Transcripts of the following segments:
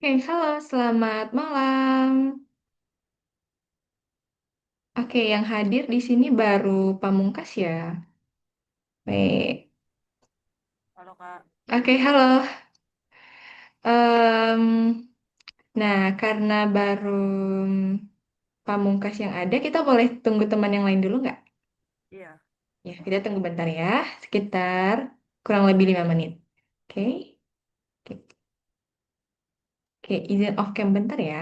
Halo, selamat malam. Oke, yang hadir di sini baru Pamungkas ya. Baik. Halo Kak, Oke, halo. Em, nah, karena baru Pamungkas yang ada, kita boleh tunggu teman yang lain dulu nggak? iya, Ya, kita tunggu bentar ya. Sekitar kurang lebih 5 menit. Oke, oke, oke, izin off cam bentar ya.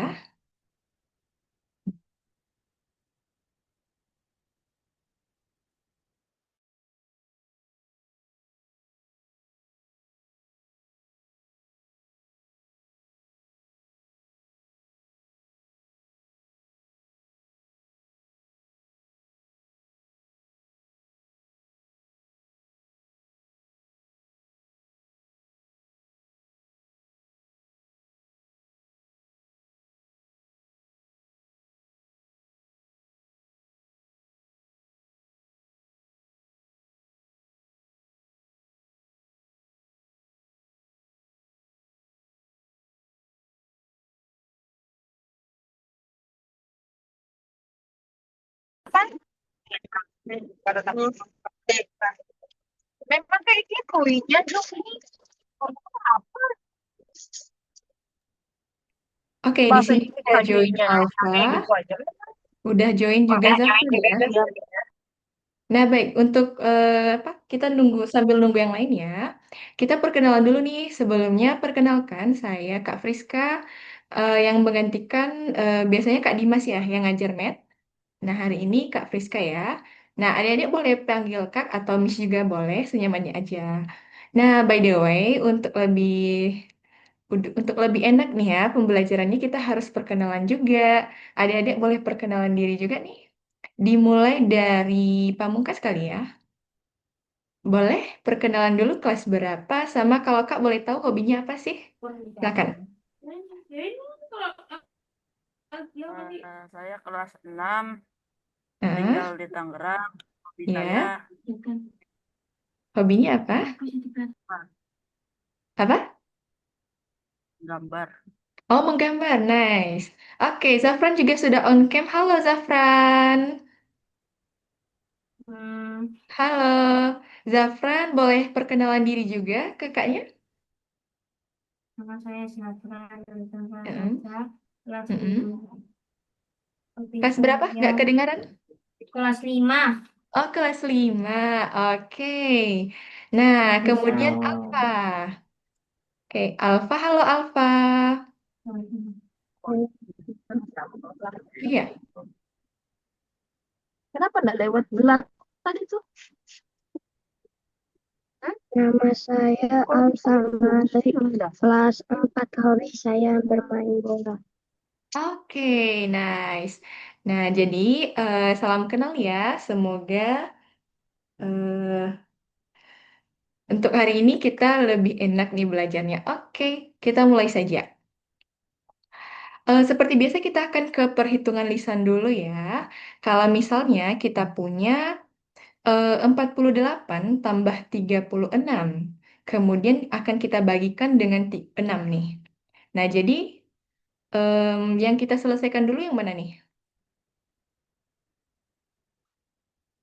memang kayak gitu ya dok ini apa Oke, di bahasa sini Inggris udah join aja Alfa, kayak gitu aja. udah join juga Zafran ya. Nah, baik, untuk apa? Kita nunggu sambil nunggu yang lain ya. Kita perkenalan dulu nih. Sebelumnya, perkenalkan saya Kak Friska yang menggantikan biasanya Kak Dimas ya yang ngajar math. Nah, hari ini Kak Friska ya. Nah, adik-adik boleh panggil Kak atau Miss juga boleh, senyamannya aja. Nah, by the way, untuk lebih enak nih ya pembelajarannya kita harus perkenalan juga. Adik-adik boleh perkenalan diri juga nih. Dimulai dari Pamungkas kali ya. Boleh perkenalan dulu kelas berapa sama kalau Kak boleh tahu hobinya apa sih? Silakan. Saya kelas 6, tinggal Ah, di Tangerang. Hobi saya ya. Hobinya apa? ah, Apa? gambar. Oh, menggambar. Nice. Oke, Zafran juga sudah on cam. Halo, Zafran. Hmm, Halo. Zafran, boleh perkenalan diri juga ke kakaknya? Nama saya Syafra dari Tangerang Mm-mm. Selatan, kelas Mm-mm. 5. Hobi Kelas berapa? saya Nggak kedengaran? kelas 5. Oh, kelas 5. Oke. Nah, Hobi kemudian saya. Alfa. Oke, Alfa. Halo, Alfa. Iya. Kenapa enggak lewat belakang tadi tuh? Nama saya Alsama dari kelas 4. Hobi saya bermain bola. Oke, nice. Nah, jadi salam kenal ya. Semoga eh, untuk hari ini kita lebih enak nih belajarnya. Oke, kita mulai saja. Seperti biasa kita akan ke perhitungan lisan dulu ya. Kalau misalnya kita punya 48 tambah 36, kemudian akan kita bagikan dengan 6 nih. Nah, jadi yang kita selesaikan dulu yang mana nih?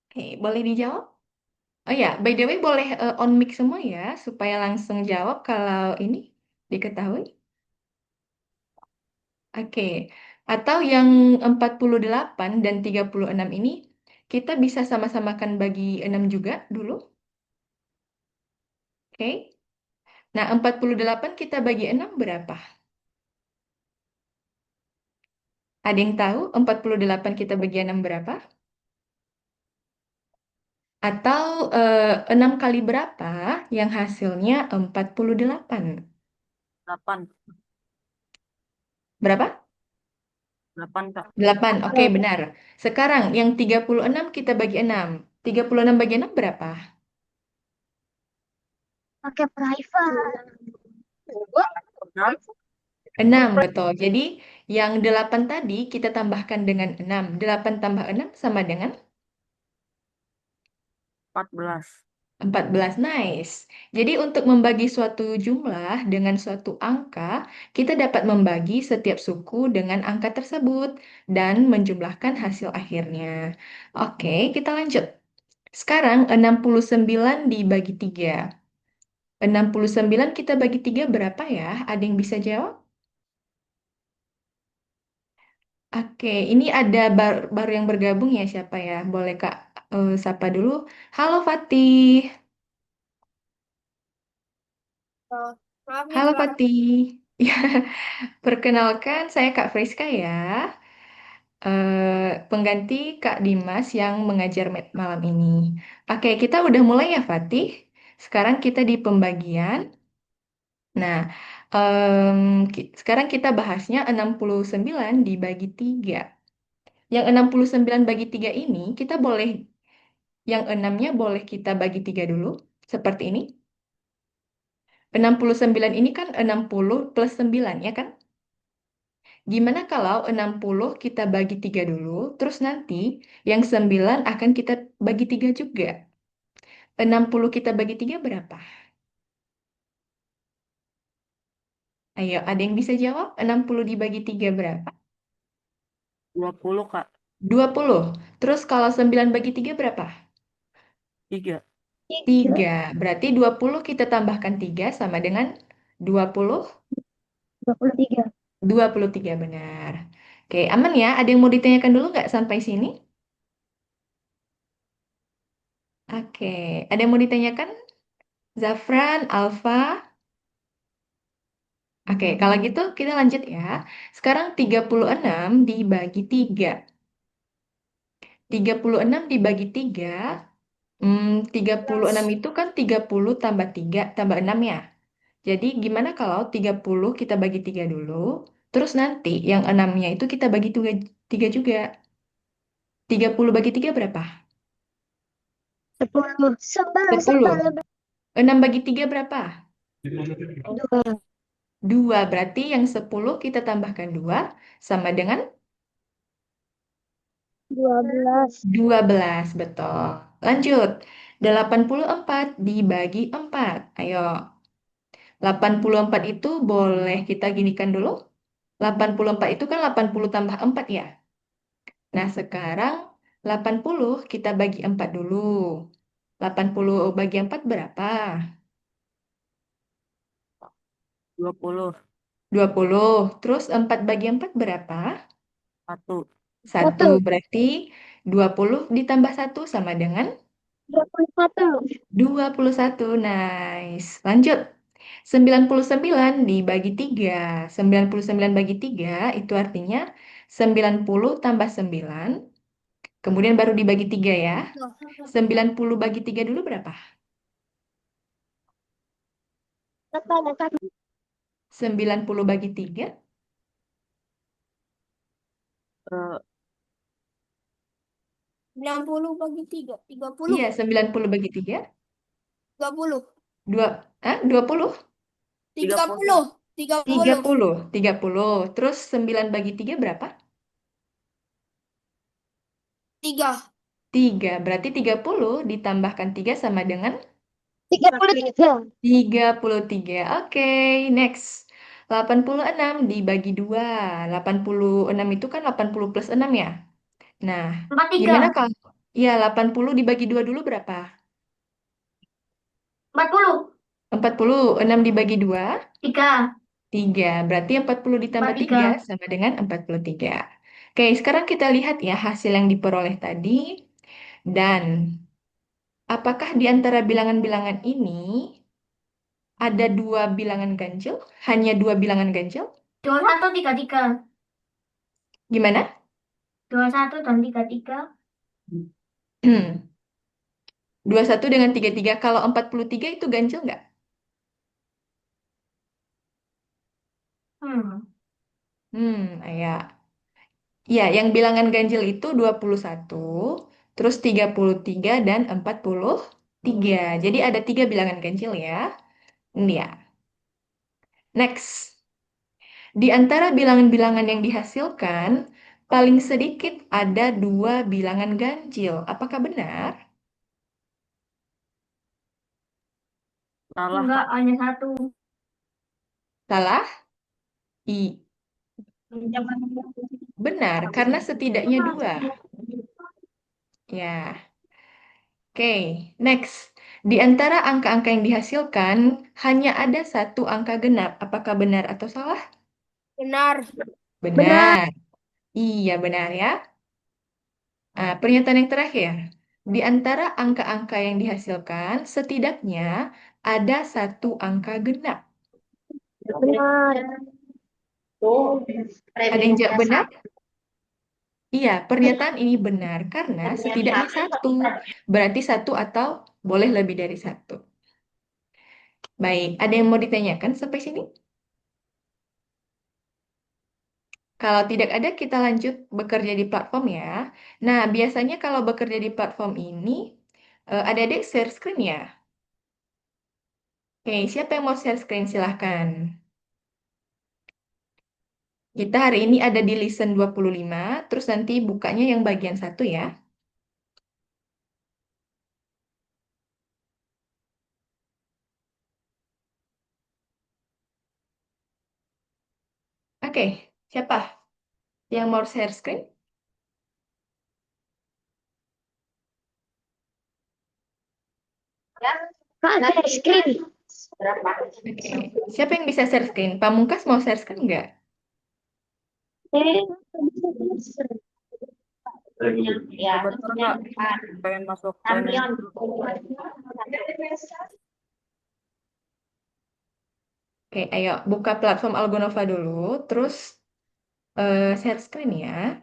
Oke, boleh dijawab? Oh ya, by the way boleh on mic semua ya, supaya langsung jawab kalau ini diketahui. Oke, atau yang 48 dan 36 ini, kita bisa sama-samakan bagi 6 juga dulu. Oke, nah 48 kita bagi 6 berapa? Ada yang tahu 48 kita bagi 6 berapa? Atau 6 kali berapa yang hasilnya 48? 8. Berapa? 8 Kak. 8, oke benar. Sekarang yang 36 kita bagi 6. 36 bagi 6 berapa? Pakai private. 6 betul. Jadi yang 8 tadi kita tambahkan dengan 6. 8 tambah 6 sama dengan 14. 14, nice. Jadi untuk membagi suatu jumlah dengan suatu angka, kita dapat membagi setiap suku dengan angka tersebut dan menjumlahkan hasil akhirnya. Oke, kita lanjut. Sekarang 69 dibagi 3. 69 kita bagi 3 berapa ya? Ada yang bisa jawab? Oke, ini ada baru yang bergabung ya siapa ya? Boleh Kak sapa dulu. Halo Fatih. Maaf nih Halo Kak. Fatih. Ya, perkenalkan saya Kak Friska ya. Pengganti Kak Dimas yang mengajar malam ini. Oke, kita udah mulai ya Fatih. Sekarang kita di pembagian. Nah, sekarang kita bahasnya 69 dibagi 3. Yang 69 bagi 3 ini, kita boleh, yang enamnya boleh kita bagi 3 dulu. Seperti ini. 69 ini kan 60 plus 9, ya kan? Gimana kalau 60 kita bagi 3 dulu, terus nanti yang 9 akan kita bagi 3 juga. 60 kita bagi 3 berapa? Ayo, ada yang bisa jawab? 60 dibagi 3 berapa? 20 Kak. 20. Terus kalau 9 bagi 3 berapa? 3. 3. Berarti 20 kita tambahkan 3 sama dengan 20, 23. 23 benar. Oke, aman ya? Ada yang mau ditanyakan dulu nggak sampai sini? Oke, ada yang mau ditanyakan? Zafran, Alfa? Oke, kalau gitu kita lanjut ya. Sekarang 36 dibagi 3. 36 dibagi 3, 36 itu kan 30 tambah 3 tambah 6 ya. Jadi gimana kalau 30 kita bagi 3 dulu, terus nanti yang 6-nya itu kita bagi 3 juga. 30 bagi 3 berapa? 10. 10. 6 bagi 3 berapa? 2. 2. Berarti yang 10 kita tambahkan 2 sama dengan 12. 12. Betul. Lanjut. 84 dibagi 4. Ayo. 84 itu boleh kita ginikan dulu. 84 itu kan 80 tambah 4 ya. Nah, sekarang 80 kita bagi 4 dulu. 80 bagi 4 berapa? 20. 20. Terus 4 bagi 4 berapa? 1. 1. 1. Berarti 20 ditambah 1 sama dengan 21. 21. Nice. Lanjut. 99 dibagi 3. 99 bagi 3 itu artinya 90 tambah 9. Kemudian baru dibagi 3 ya. 90 bagi 3 dulu berapa? 90 bagi 3. Eh, 90 bagi 3, 30. Iya, 90 bagi 3. 30. 2, 20. 30. 30. 30. 30. 30. Terus 9 bagi 3 berapa? 3. 3. Berarti 30 ditambahkan 3 sama dengan 33. 33. Oke, next. 86 dibagi 2. 86 itu kan 80 plus 6 ya. Nah, gimana 43. kalau ya 80 dibagi 2 dulu berapa? 40. 40. 6 dibagi 2, 3. 3. Berarti 40 ditambah 3 43. sama dengan 43. Oke, sekarang kita lihat ya hasil yang diperoleh tadi. Dan apakah di antara bilangan-bilangan ini ada dua bilangan ganjil? Hanya dua bilangan ganjil? 21, 33. Gimana? 21 dan 33. 21 dengan 33. Kalau 43 itu ganjil nggak? Hmm. Ya. Ya, yang bilangan ganjil itu 21, terus 33 dan 43. Jadi ada tiga bilangan ganjil ya. Ini ya. Next. Di antara bilangan-bilangan yang dihasilkan, paling sedikit ada dua bilangan ganjil. Apakah benar? Salah, Enggak, Kak. hanya satu. Salah? I. Benar, karena setidaknya dua. Ya, oke. Next. Di antara angka-angka yang dihasilkan, hanya ada satu angka genap. Apakah benar atau salah? Benar. Benar. Benar. Iya, benar ya. Pernyataan yang terakhir. Di antara angka-angka yang dihasilkan, setidaknya ada satu angka genap. Benar. Ada yang jawab benar? Iya, pernyataan ini benar karena setidaknya satu. Berarti satu atau boleh lebih dari satu. Baik, ada yang mau ditanyakan sampai sini? Kalau tidak ada, kita lanjut bekerja di platform ya. Nah, biasanya kalau bekerja di platform ini, adik-adik share screen ya. Oke, siapa yang mau share screen? Silahkan. Kita hari ini ada di lesson 25, terus nanti bukanya yang bagian satu ya. Oke, siapa yang mau share screen? Kak, ada screen. Oke, siapa yang bisa share screen? Pamungkas mau share screen nggak? Eh, Sebentar, Kak. Pengen masuk training. Oke, ayo buka platform Algonova dulu, terus share screen ya.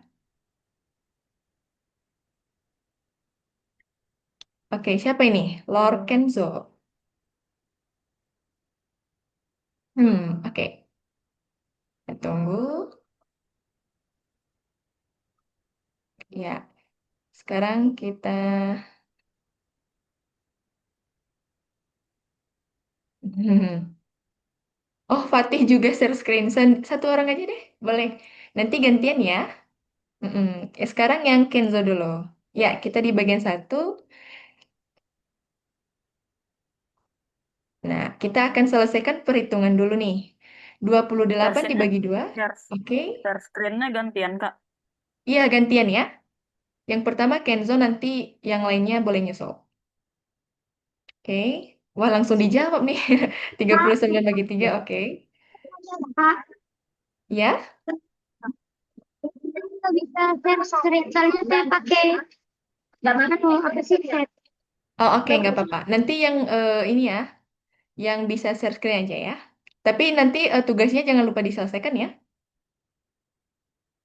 Oke, siapa ini? Lord Kenzo. Oke. Kita tunggu. Ya, sekarang kita... Hmm. Oh, Fatih juga share screen. Satu orang aja deh, boleh. Nanti gantian ya. Mm-mm. Sekarang yang Kenzo dulu. Ya, kita di bagian satu. Nah, kita akan selesaikan perhitungan dulu nih. 28 Share, dibagi 2. share, Oke. share screen-nya gantian, Kak. Iya, gantian ya. Yang pertama Kenzo, nanti yang lainnya boleh nyusul. Oke. Wah, langsung dijawab nih. 39 bagi 3, oke. Kak, Ya? nggak bisa share screen. Soalnya saya pakai apa sih chat? Oh, oke, nggak apa-apa. Nanti yang ini ya, yang bisa share screen aja ya. Tapi nanti tugasnya jangan lupa diselesaikan ya.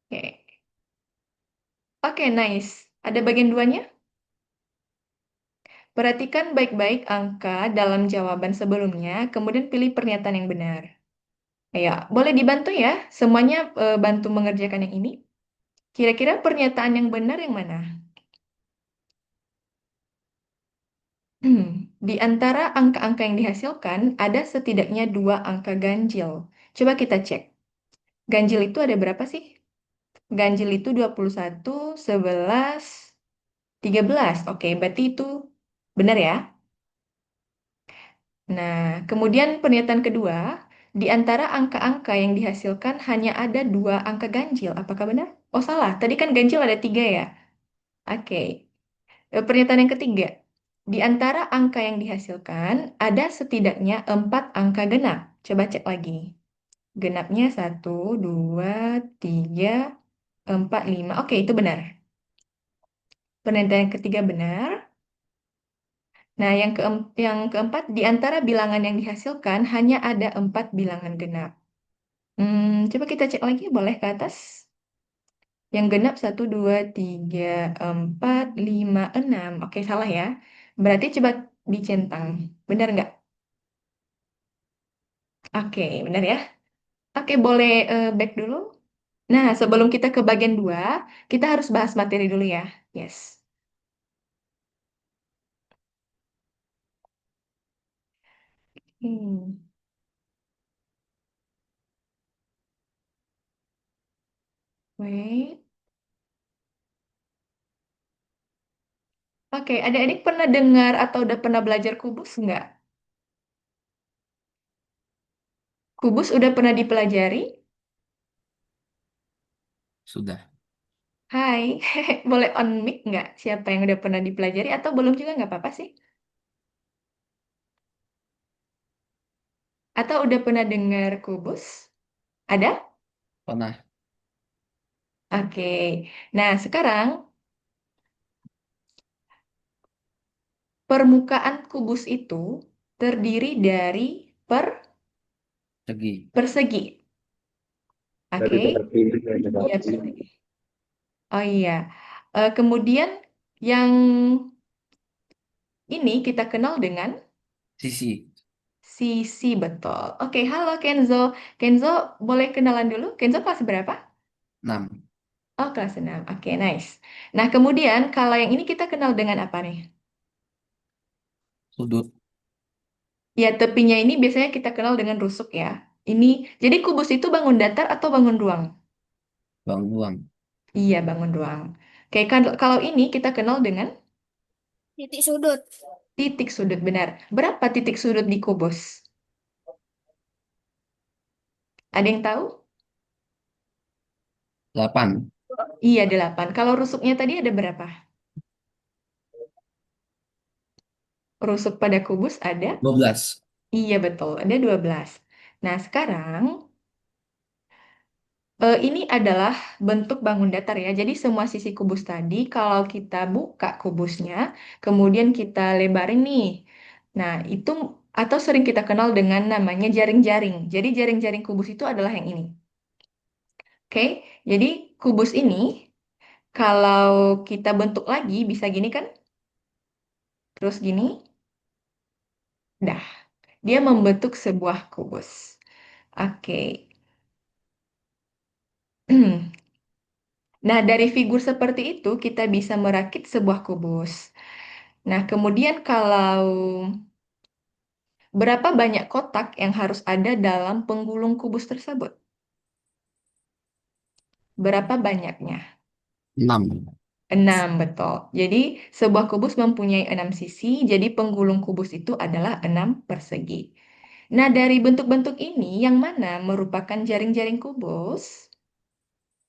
Oke. Oke, nice. Ada bagian duanya? Perhatikan baik-baik angka dalam jawaban sebelumnya, kemudian pilih pernyataan yang benar. Ya, boleh dibantu ya. Semuanya bantu mengerjakan yang ini. Kira-kira pernyataan yang benar yang mana? Di antara angka-angka yang dihasilkan, ada setidaknya dua angka ganjil. Coba kita cek. Ganjil itu ada berapa sih? Ganjil itu 21, 11, 13. Oke, berarti itu benar ya. Nah, kemudian pernyataan kedua, di antara angka-angka yang dihasilkan hanya ada dua angka ganjil. Apakah benar? Oh, salah. Tadi kan ganjil ada tiga ya. Oke. Pernyataan yang ketiga, di antara angka yang dihasilkan ada setidaknya empat angka genap. Coba cek lagi. Genapnya satu, dua, tiga, empat, lima. Oke, itu benar. Pernyataan yang ketiga benar. Nah, yang keempat, di antara bilangan yang dihasilkan hanya ada empat bilangan genap. Coba kita cek lagi, boleh ke atas. Yang genap satu, dua, tiga, empat, lima, enam. Oke, salah ya. Berarti coba dicentang. Benar nggak? Oke, benar ya. Oke, boleh back dulu. Nah, sebelum kita ke bagian 2, kita harus bahas materi dulu ya. Yes. Hmm. Wait. Oke, adik-adik pernah dengar atau udah pernah belajar kubus nggak? Kubus udah pernah dipelajari? Sudah. Hai, boleh on mic nggak? Siapa yang udah pernah dipelajari atau belum juga nggak apa-apa sih? Atau udah pernah dengar kubus? Ada? Pernah. Oke. Nah, sekarang permukaan kubus itu terdiri dari Segi. persegi. Oke. Iya, persegi. Oh iya. Kemudian yang ini kita kenal dengan Sisi. sisi, betul. Oke, halo Kenzo. Kenzo, boleh kenalan dulu? Kenzo kelas berapa? 6. Oh, kelas 6. Oke, nice. Nah, kemudian kalau yang ini kita kenal dengan apa nih? Sudut. Ya, tepinya ini biasanya kita kenal dengan rusuk ya. Ini, jadi kubus itu bangun datar atau bangun ruang? Bang buang. Iya, bangun ruang. Oke, kan kalau ini kita kenal dengan Titik sudut. titik sudut, benar. Berapa titik sudut di kubus? Ada yang tahu? 8. Iya, 8. Kalau rusuknya tadi ada berapa? Rusuk pada kubus ada? 12. Iya, betul. Ada 12. Nah, sekarang ini adalah bentuk bangun datar ya. Jadi semua sisi kubus tadi, kalau kita buka kubusnya, kemudian kita lebarin nih. Nah, itu atau sering kita kenal dengan namanya jaring-jaring. Jadi jaring-jaring kubus itu adalah yang ini. Oke, jadi kubus ini kalau kita bentuk lagi bisa gini kan? Terus gini, dah. Dia membentuk sebuah kubus. Oke. Nah, dari figur seperti itu kita bisa merakit sebuah kubus. Nah, kemudian kalau berapa banyak kotak yang harus ada dalam penggulung kubus tersebut? Berapa banyaknya? 6. 6, betul. Jadi, sebuah kubus mempunyai 6 sisi, jadi penggulung kubus itu adalah 6 persegi. Nah, dari bentuk-bentuk ini, yang mana merupakan jaring-jaring kubus?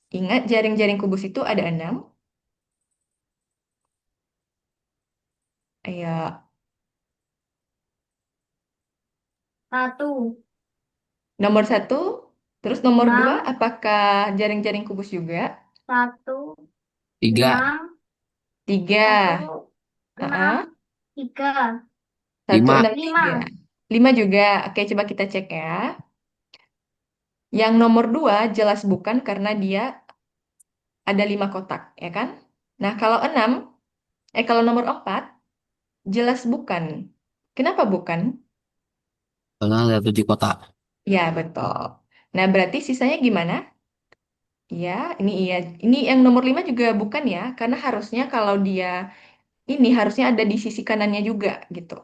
Ingat, jaring-jaring kubus itu ada 6. Ayo, Satu. nomor 1, terus nomor 2, 6. apakah jaring-jaring kubus juga? 1. 3. 6. Tiga. 1. 6. Ah, 3. satu, 5. enam, tiga. 5. 5 juga. Oke, coba kita cek ya. Yang nomor 2 jelas bukan karena dia ada 5 kotak, ya kan? Nah, kalau 6, kalau nomor 4 jelas bukan. Kenapa bukan? Karena ada 7 kotak. Ya, betul. Nah, berarti sisanya gimana? Ya, ini iya. Ini yang nomor 5 juga bukan ya, karena harusnya kalau dia ini harusnya ada di sisi kanannya juga gitu.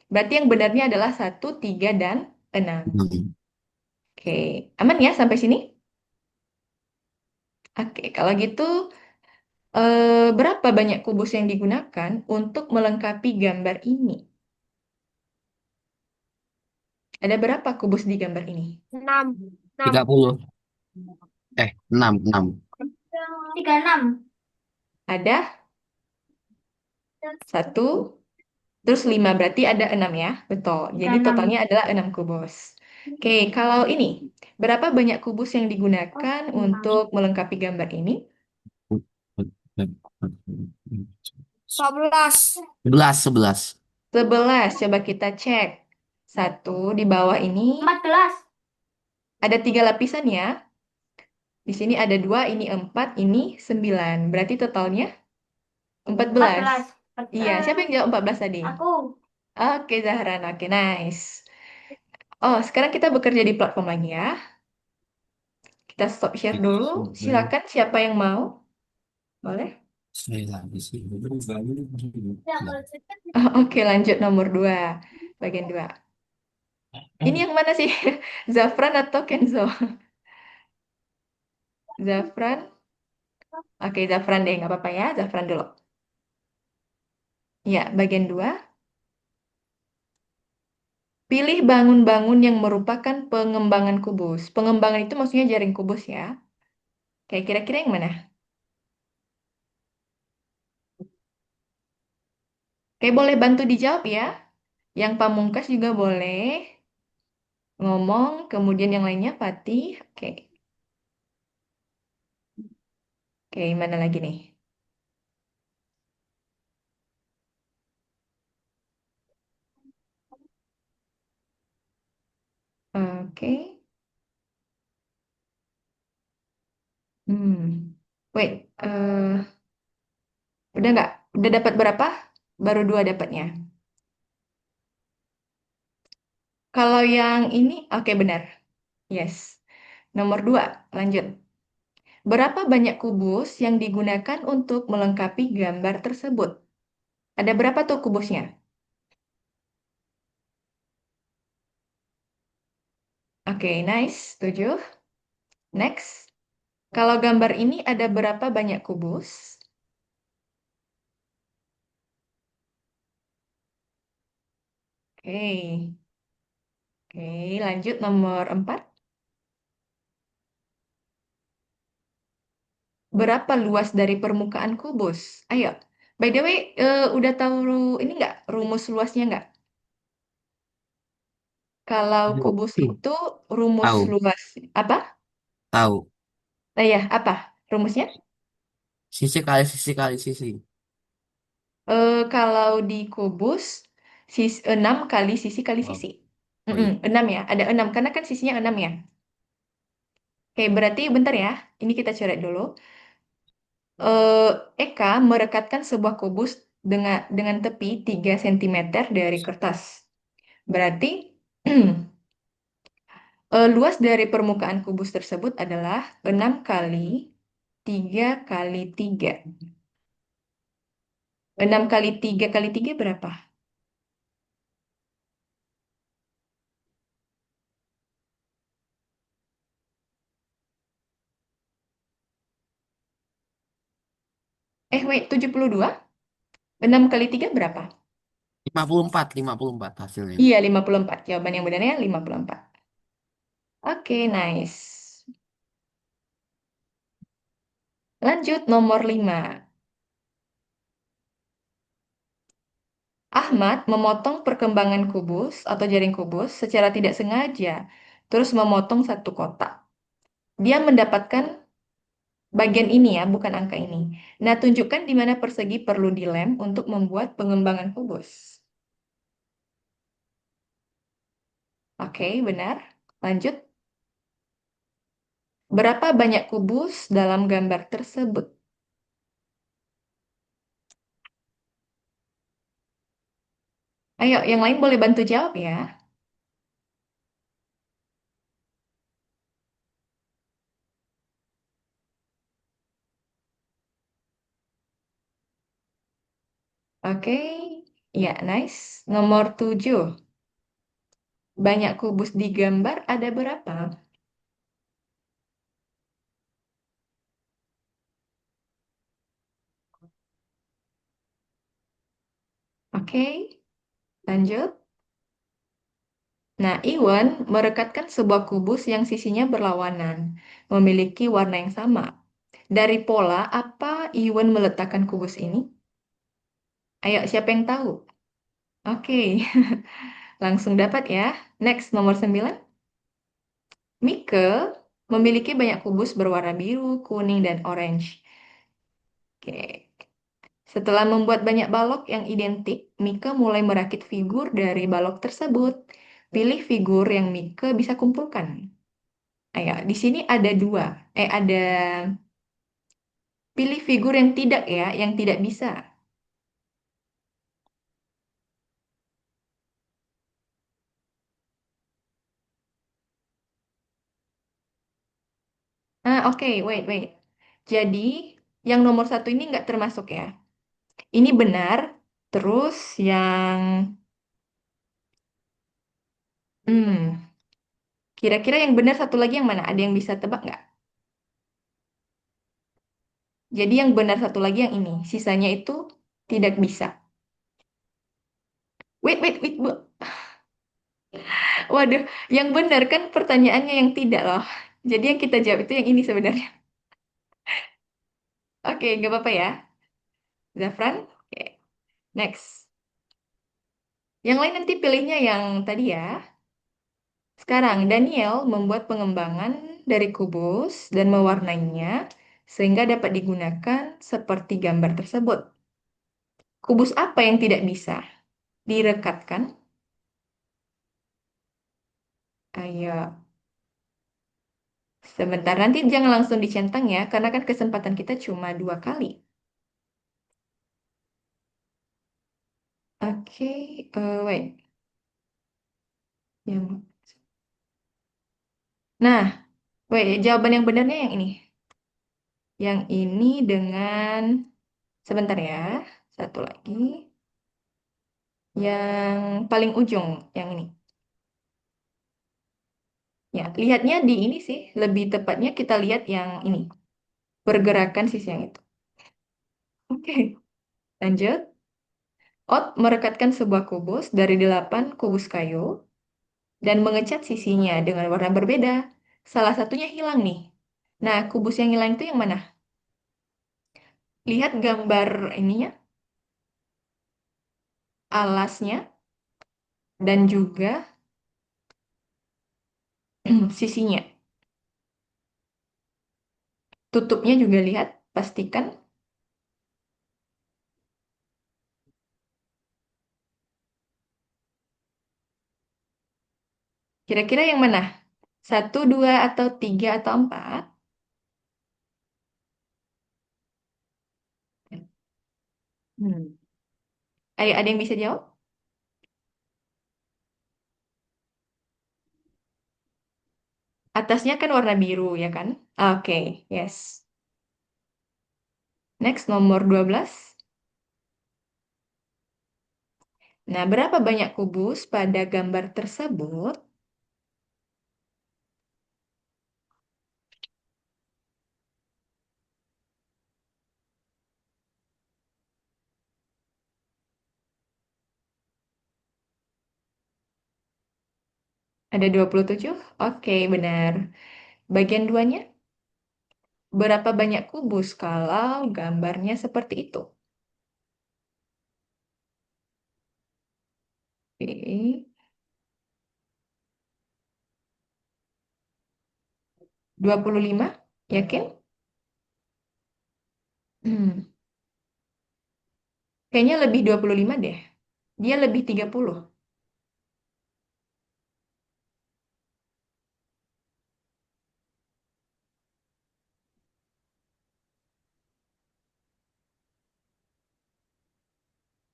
Berarti yang benarnya adalah 1, 3, dan 6. 6. Oke, aman ya sampai sini? Oke, kalau gitu berapa banyak kubus yang digunakan untuk melengkapi gambar ini? Ada berapa kubus di gambar ini? 6. 6. 30. 6. 6. 36. Ada satu, terus 5, berarti ada 6 ya? Betul. Jadi 36. totalnya adalah 6 kubus. Oke, kalau ini, berapa banyak kubus yang digunakan untuk melengkapi gambar ini? 11. 11. 11. 11, coba kita cek. Satu, di bawah ini 14. ada 3 lapisan ya. Di sini ada 2, ini 4, ini 9. Berarti totalnya 14. 14. Iya, siapa yang jawab 14 tadi? Aku. Oke, Zahran. Oke, nice. Oh, sekarang kita bekerja di platform lagi ya. Kita stop share dulu. Silakan siapa yang mau. Boleh? Saya lagi sih. Oh, oke, lanjut nomor 2. Bagian 2. Ini yang mana sih? Zafran atau Kenzo? Zafran? Oke, Zafran deh. Nggak apa-apa ya. Zafran dulu. Ya, bagian 2. Pilih bangun-bangun yang merupakan pengembangan kubus. Pengembangan itu maksudnya jaring kubus ya. Kayak kira-kira yang mana? Oke, boleh bantu dijawab ya. Yang pamungkas juga boleh ngomong, kemudian yang lainnya Fatih. Oke, oke, mana lagi nih? Oke. Hmm. Wait, udah nggak? Udah dapat berapa? Baru dua dapatnya. Kalau yang ini, oke benar. Yes. Nomor dua, lanjut. Berapa banyak kubus yang digunakan untuk melengkapi gambar tersebut? Ada berapa tuh kubusnya? Oke, nice. Tujuh. Next. Kalau gambar ini ada berapa banyak kubus? Oke. Oke, lanjut nomor empat. Berapa luas dari permukaan kubus? Ayo. By the way, udah tahu ini nggak rumus luasnya nggak? Kalau kubus Tahu. itu rumus Tahu. luas apa? Tahu. Nah ya, apa rumusnya? Sisi kali sisi. Kalau di kubus, 6 kali sisi kali Oh, sisi. oh iya. 6 ya, ada 6 karena kan sisinya 6 ya. Oke, berarti bentar ya. Ini kita coret dulu. Eh, Eka merekatkan sebuah kubus dengan tepi 3 sentimeter dari kertas. Berarti luas dari permukaan kubus tersebut adalah 6 kali 3 kali 3. 6 kali 3 kali 3 berapa? Wait, 72? 6 kali 3 berapa? 54 hasilnya. Iya, 54. Jawaban yang benarnya 54. Oke, nice. Lanjut nomor 5. Ahmad memotong perkembangan kubus atau jaring kubus secara tidak sengaja, terus memotong satu kotak. Dia mendapatkan bagian ini ya, bukan angka ini. Nah, tunjukkan di mana persegi perlu dilem untuk membuat pengembangan kubus. Oke, benar. Lanjut. Berapa banyak kubus dalam gambar tersebut? Ayo, yang lain boleh bantu jawab ya. Oke, ya, nice. Nomor 7. Banyak kubus di gambar ada berapa? Oke, lanjut. Nah, Iwan merekatkan sebuah kubus yang sisinya berlawanan, memiliki warna yang sama. Dari pola apa Iwan meletakkan kubus ini? Ayo, siapa yang tahu? Oke, langsung dapat ya. Next, nomor 9. Mike memiliki banyak kubus berwarna biru, kuning, dan orange. Oke. Setelah membuat banyak balok yang identik, Mika mulai merakit figur dari balok tersebut. Pilih figur yang Mika bisa kumpulkan. Ayo, di sini ada dua. Ada pilih figur yang tidak ya, yang tidak bisa. Oke, wait. Jadi, yang nomor satu ini nggak termasuk ya. Ini benar. Terus yang, hmm, kira-kira yang benar satu lagi yang mana? Ada yang bisa tebak nggak? Jadi yang benar satu lagi yang ini. Sisanya itu tidak bisa. Wait, Bu. Waduh, yang benar kan pertanyaannya yang tidak loh. Jadi yang kita jawab itu yang ini sebenarnya. Oke, nggak apa-apa ya. Zafran, oke. Next. Yang lain nanti pilihnya yang tadi ya. Sekarang, Daniel membuat pengembangan dari kubus dan mewarnainya sehingga dapat digunakan seperti gambar tersebut. Kubus apa yang tidak bisa direkatkan? Ayo, sebentar. Nanti jangan langsung dicentang ya, karena kan kesempatan kita cuma 2 kali. Oke, wait. Yang... Nah, wait, jawaban yang benarnya yang ini. Yang ini dengan... Sebentar ya, satu lagi. Yang paling ujung, yang ini. Ya, lihatnya di ini sih. Lebih tepatnya kita lihat yang ini. Pergerakan sisi yang itu. Oke, lanjut. Ot merekatkan sebuah kubus dari 8 kubus kayu dan mengecat sisinya dengan warna berbeda. Salah satunya hilang nih. Nah, kubus yang hilang itu yang mana? Lihat gambar ininya, alasnya, dan juga sisinya. Tutupnya juga lihat, pastikan. Kira-kira yang mana? Satu, dua, atau tiga, atau empat? Hmm. Ayo, ada yang bisa jawab? Atasnya kan warna biru, ya kan? Oke, yes. Next, nomor 12. Nah, berapa banyak kubus pada gambar tersebut? Ada 27? Oke, benar. Bagian duanya, berapa banyak kubus kalau gambarnya seperti itu? Oke, 25? Yakin? Hmm, kayaknya lebih 25 deh. Dia lebih 30.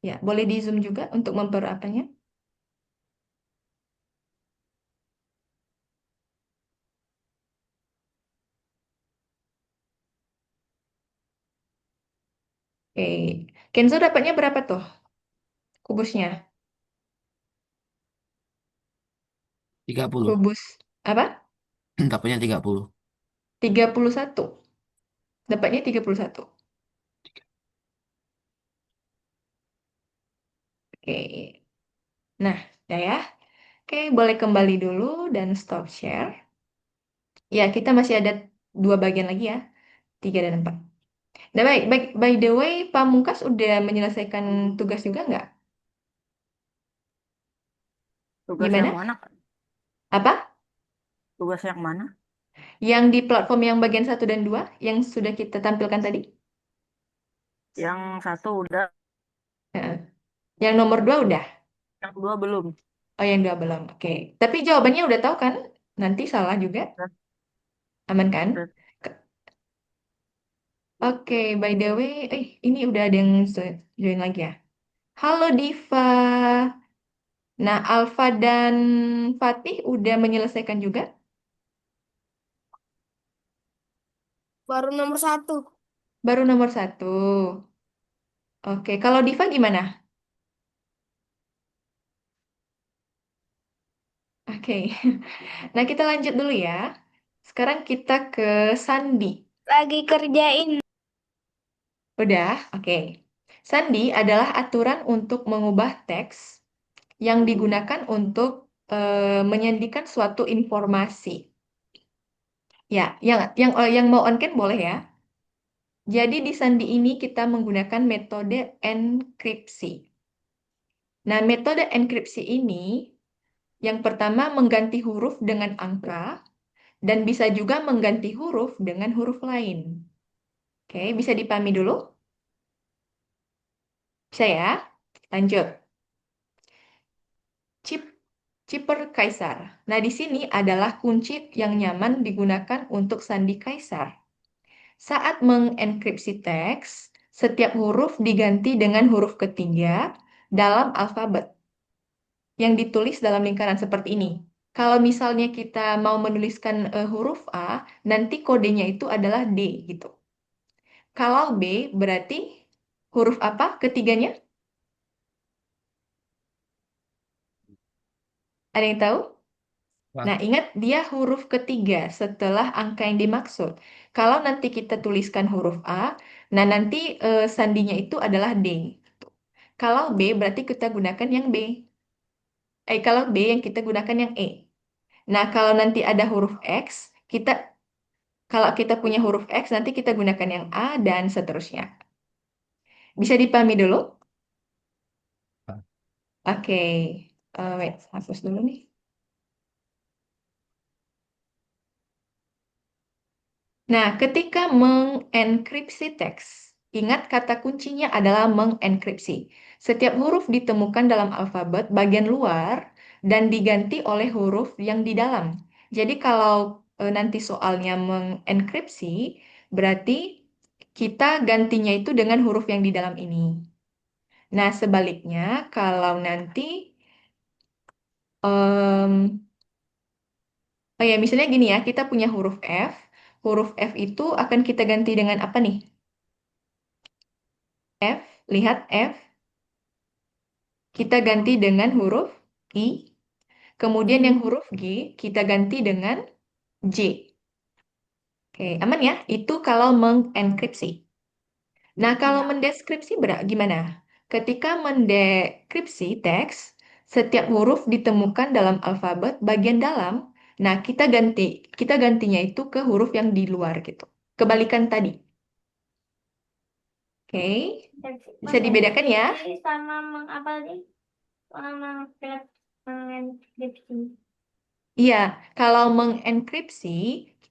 Ya, boleh di zoom juga untuk memperapanya. Oke, Kenzo dapatnya berapa tuh kubusnya? 30. Kubus apa? Dapatnya 30. 31. Dapatnya 31. Oke, nah, udah ya. Oke, boleh kembali dulu dan stop share. Ya, kita masih ada 2 bagian lagi ya, 3 dan 4. Nah, baik, baik. By the way, Pamungkas udah menyelesaikan tugas juga nggak? Tugas yang Gimana? mana, Kak? Apa? Tugas yang mana? Yang di platform yang bagian 1 dan 2, yang sudah kita tampilkan tadi? Yang satu udah, Heeh. Yang nomor 2 udah? yang kedua belum. Oh, yang 2 belum. Oke. Tapi jawabannya udah tahu kan? Nanti salah juga. Udah, Aman kan? udah. Ke- Oke, by the way, ini udah ada yang join lagi ya. Halo Diva. Nah, Alfa dan Fatih udah menyelesaikan juga? Baru nomor 1. Baru nomor 1. Oke, kalau Diva gimana? Oke, nah kita lanjut dulu ya. Sekarang kita ke Sandi. Lagi kerjain. Udah, oke. Sandi adalah aturan untuk mengubah teks yang digunakan untuk menyandikan suatu informasi. Ya, yang mau on cam boleh ya. Jadi di sandi ini kita menggunakan metode enkripsi. Nah, metode enkripsi ini yang pertama mengganti huruf dengan angka dan bisa juga mengganti huruf dengan huruf lain. Oke, bisa dipahami dulu? Bisa ya? Lanjut. Chip Chipper Kaisar. Nah, di sini adalah kunci yang nyaman digunakan untuk sandi kaisar. Saat mengenkripsi teks, setiap huruf diganti dengan huruf ketiga dalam alfabet yang ditulis dalam lingkaran seperti ini. Kalau misalnya kita mau menuliskan huruf A, nanti kodenya itu adalah D gitu. Kalau B berarti huruf apa ketiganya? Ada yang tahu? Wah, Nah, ingat dia huruf ketiga setelah angka yang dimaksud. Kalau nanti kita tuliskan huruf A, nah nanti sandinya itu adalah D. Kalau B berarti kita gunakan yang B. Kalau B yang kita gunakan yang E. Nah, kalau nanti ada huruf X, kita kalau kita punya huruf X nanti kita gunakan yang A dan seterusnya. Bisa dipahami dulu? Oke. Wait, hapus dulu nih. Nah, ketika mengenkripsi teks, ingat kata kuncinya adalah mengenkripsi. Setiap huruf ditemukan dalam alfabet bagian luar dan diganti oleh huruf yang di dalam. Jadi kalau nanti soalnya mengenkripsi, berarti kita gantinya itu dengan huruf yang di dalam ini. Nah, sebaliknya kalau nanti em, oh ya, misalnya gini ya, kita punya huruf F. Huruf F itu akan kita ganti dengan apa nih? F, lihat F, kita ganti dengan huruf I. Kemudian yang huruf G, kita ganti dengan J. Oke, aman ya? Itu kalau mengenkripsi. Nah, kalau mendeskripsi gimana? Ketika mendekripsi teks, setiap huruf ditemukan dalam alfabet bagian dalam. Nah, kita gantinya itu ke huruf yang di luar gitu. Kebalikan tadi. Oke, bisa dibedakan ya? Sama mengapa tadi? Mengenkripsi. Iya, kalau mengenkripsi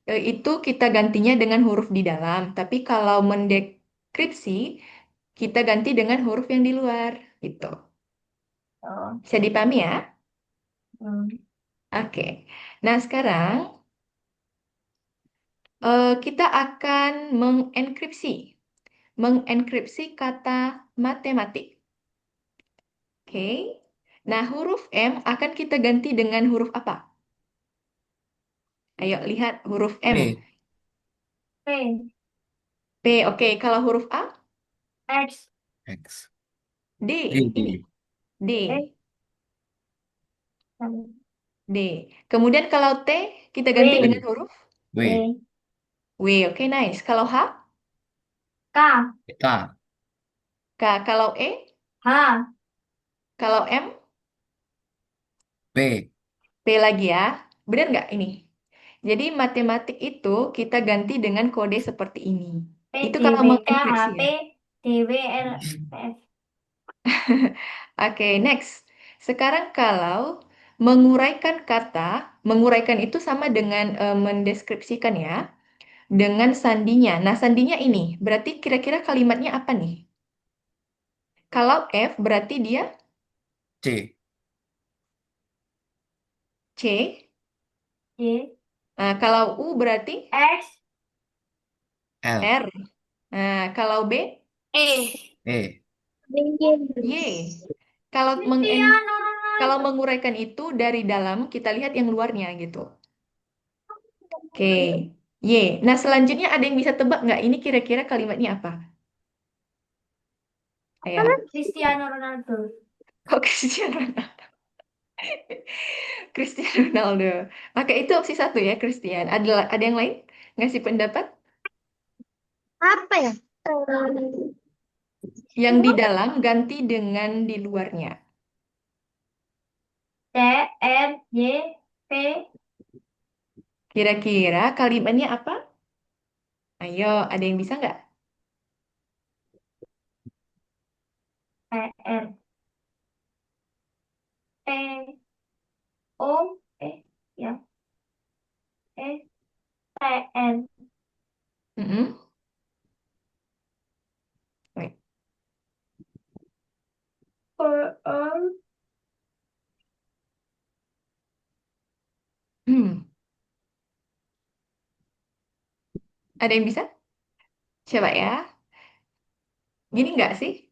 itu kita gantinya dengan huruf di dalam, tapi kalau mendekripsi kita ganti dengan huruf yang di luar gitu. Oh. Bisa dipahami ya? Hmm. Oke. Nah, sekarang kita akan mengenkripsi kata matematik. Oke. Nah, huruf M akan kita ganti dengan huruf apa? Ayo lihat huruf M. P, P. P, oke. Kalau huruf A, X. X, D. D, D. W. D. Kemudian kalau T kita ganti dengan huruf W, W. Oke, nice. Kalau H, K. K, K. Kalau E, H. kalau M, P, P lagi ya. Benar nggak ini? Jadi matematik itu kita ganti dengan kode seperti ini. P, Itu D, kalau W, K, H, mengenkripsi P, ya. D, W, R, F. Oke, next. Sekarang kalau menguraikan itu sama dengan mendeskripsikan ya, dengan sandinya. Nah, sandinya ini, berarti kira-kira kalimatnya apa nih? Kalau F berarti dia C, C. Y. Nah, kalau U berarti X. L, R. Nah, kalau B, E. E, Y. Kalau Cristiano kalau Ronaldo. menguraikan itu dari dalam, kita lihat yang luarnya gitu. Oke, Y. Nah, selanjutnya ada yang bisa tebak nggak? Ini kira-kira kalimatnya apa? Ayo. Cristiano Ronaldo. Kok Cristiano Ronaldo? Cristiano Ronaldo. Oke, itu opsi satu ya, Christian. Ada yang lain? Ngasih pendapat? Apa ya? Yang di dalam ganti dengan di luarnya. R Y P Kira-kira kalimatnya apa? Ayo, ada yang bisa nggak? R P O ya T N Mm-mm. Wait. R Hmm. Ada yang bisa? Coba ya. Gini nggak sih?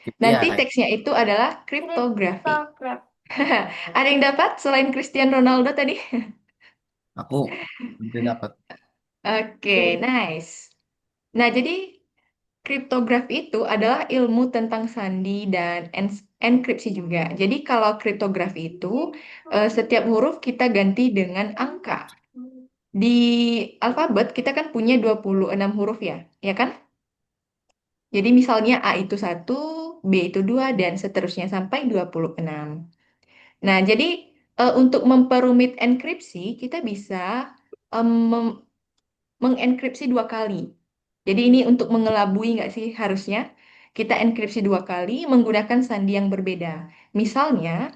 Ya, Nanti teksnya itu adalah kriptografi. Cryptograph. Ada yang dapat selain Cristiano Ronaldo tadi? aku udah dapat. Oke, D nice. Nah, jadi kriptografi itu adalah ilmu tentang sandi dan enkripsi juga. Jadi kalau kriptografi itu setiap huruf kita ganti dengan angka. Di alfabet kita kan punya 26 huruf ya, ya kan? Jadi misalnya A itu satu, B itu dua, dan seterusnya sampai 26. Nah, jadi untuk memperumit enkripsi, kita bisa mengenkripsi dua kali. Jadi ini untuk mengelabui nggak sih harusnya kita enkripsi dua kali menggunakan sandi yang berbeda. Misalnya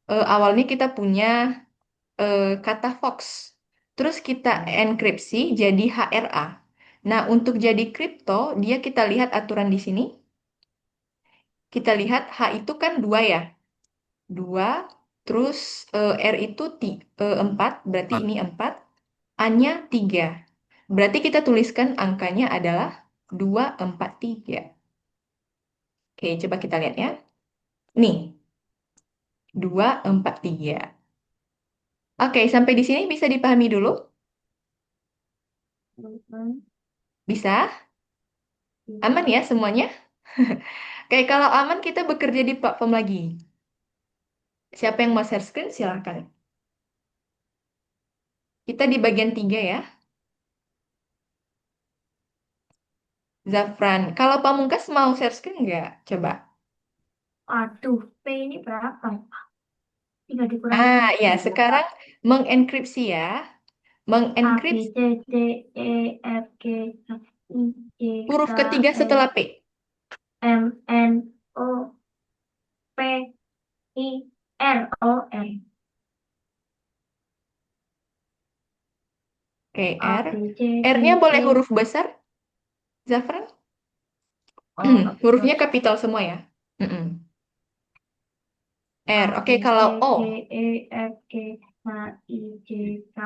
awalnya kita punya kata Fox, terus kita enkripsi jadi HRA. Nah untuk jadi kripto dia kita lihat aturan di sini. Kita lihat H itu kan dua ya, dua. Terus R itu 4, berarti ini 4. A-nya 3. Berarti kita tuliskan angkanya adalah 243. Oke, coba kita lihat ya. Nih, 243. Oke, sampai di sini bisa dipahami dulu? Bisa? Aman ya semuanya? Oke, kalau aman kita bekerja di platform lagi. Siapa yang mau share screen silahkan. Kita di bagian 3 ya. Zafran. Kalau Pamungkas mau share screen nggak? Coba. Aduh, P ini berapa? 3 dikurangi Ah, ya, 3. sekarang mengenkripsi ya. A, B, Mengenkripsi C, D, E, F, G, H, I, J, K, huruf ketiga L, setelah P. M, N, O, P, I, R, O, R. Oke, A, R. B, C, R-nya D, boleh E, huruf besar, Zafran? O, Hurufnya kapital semua ya. Mm-mm. A, R. Oke, B, kalau C, O. D, E, F, G, H, I, J, K,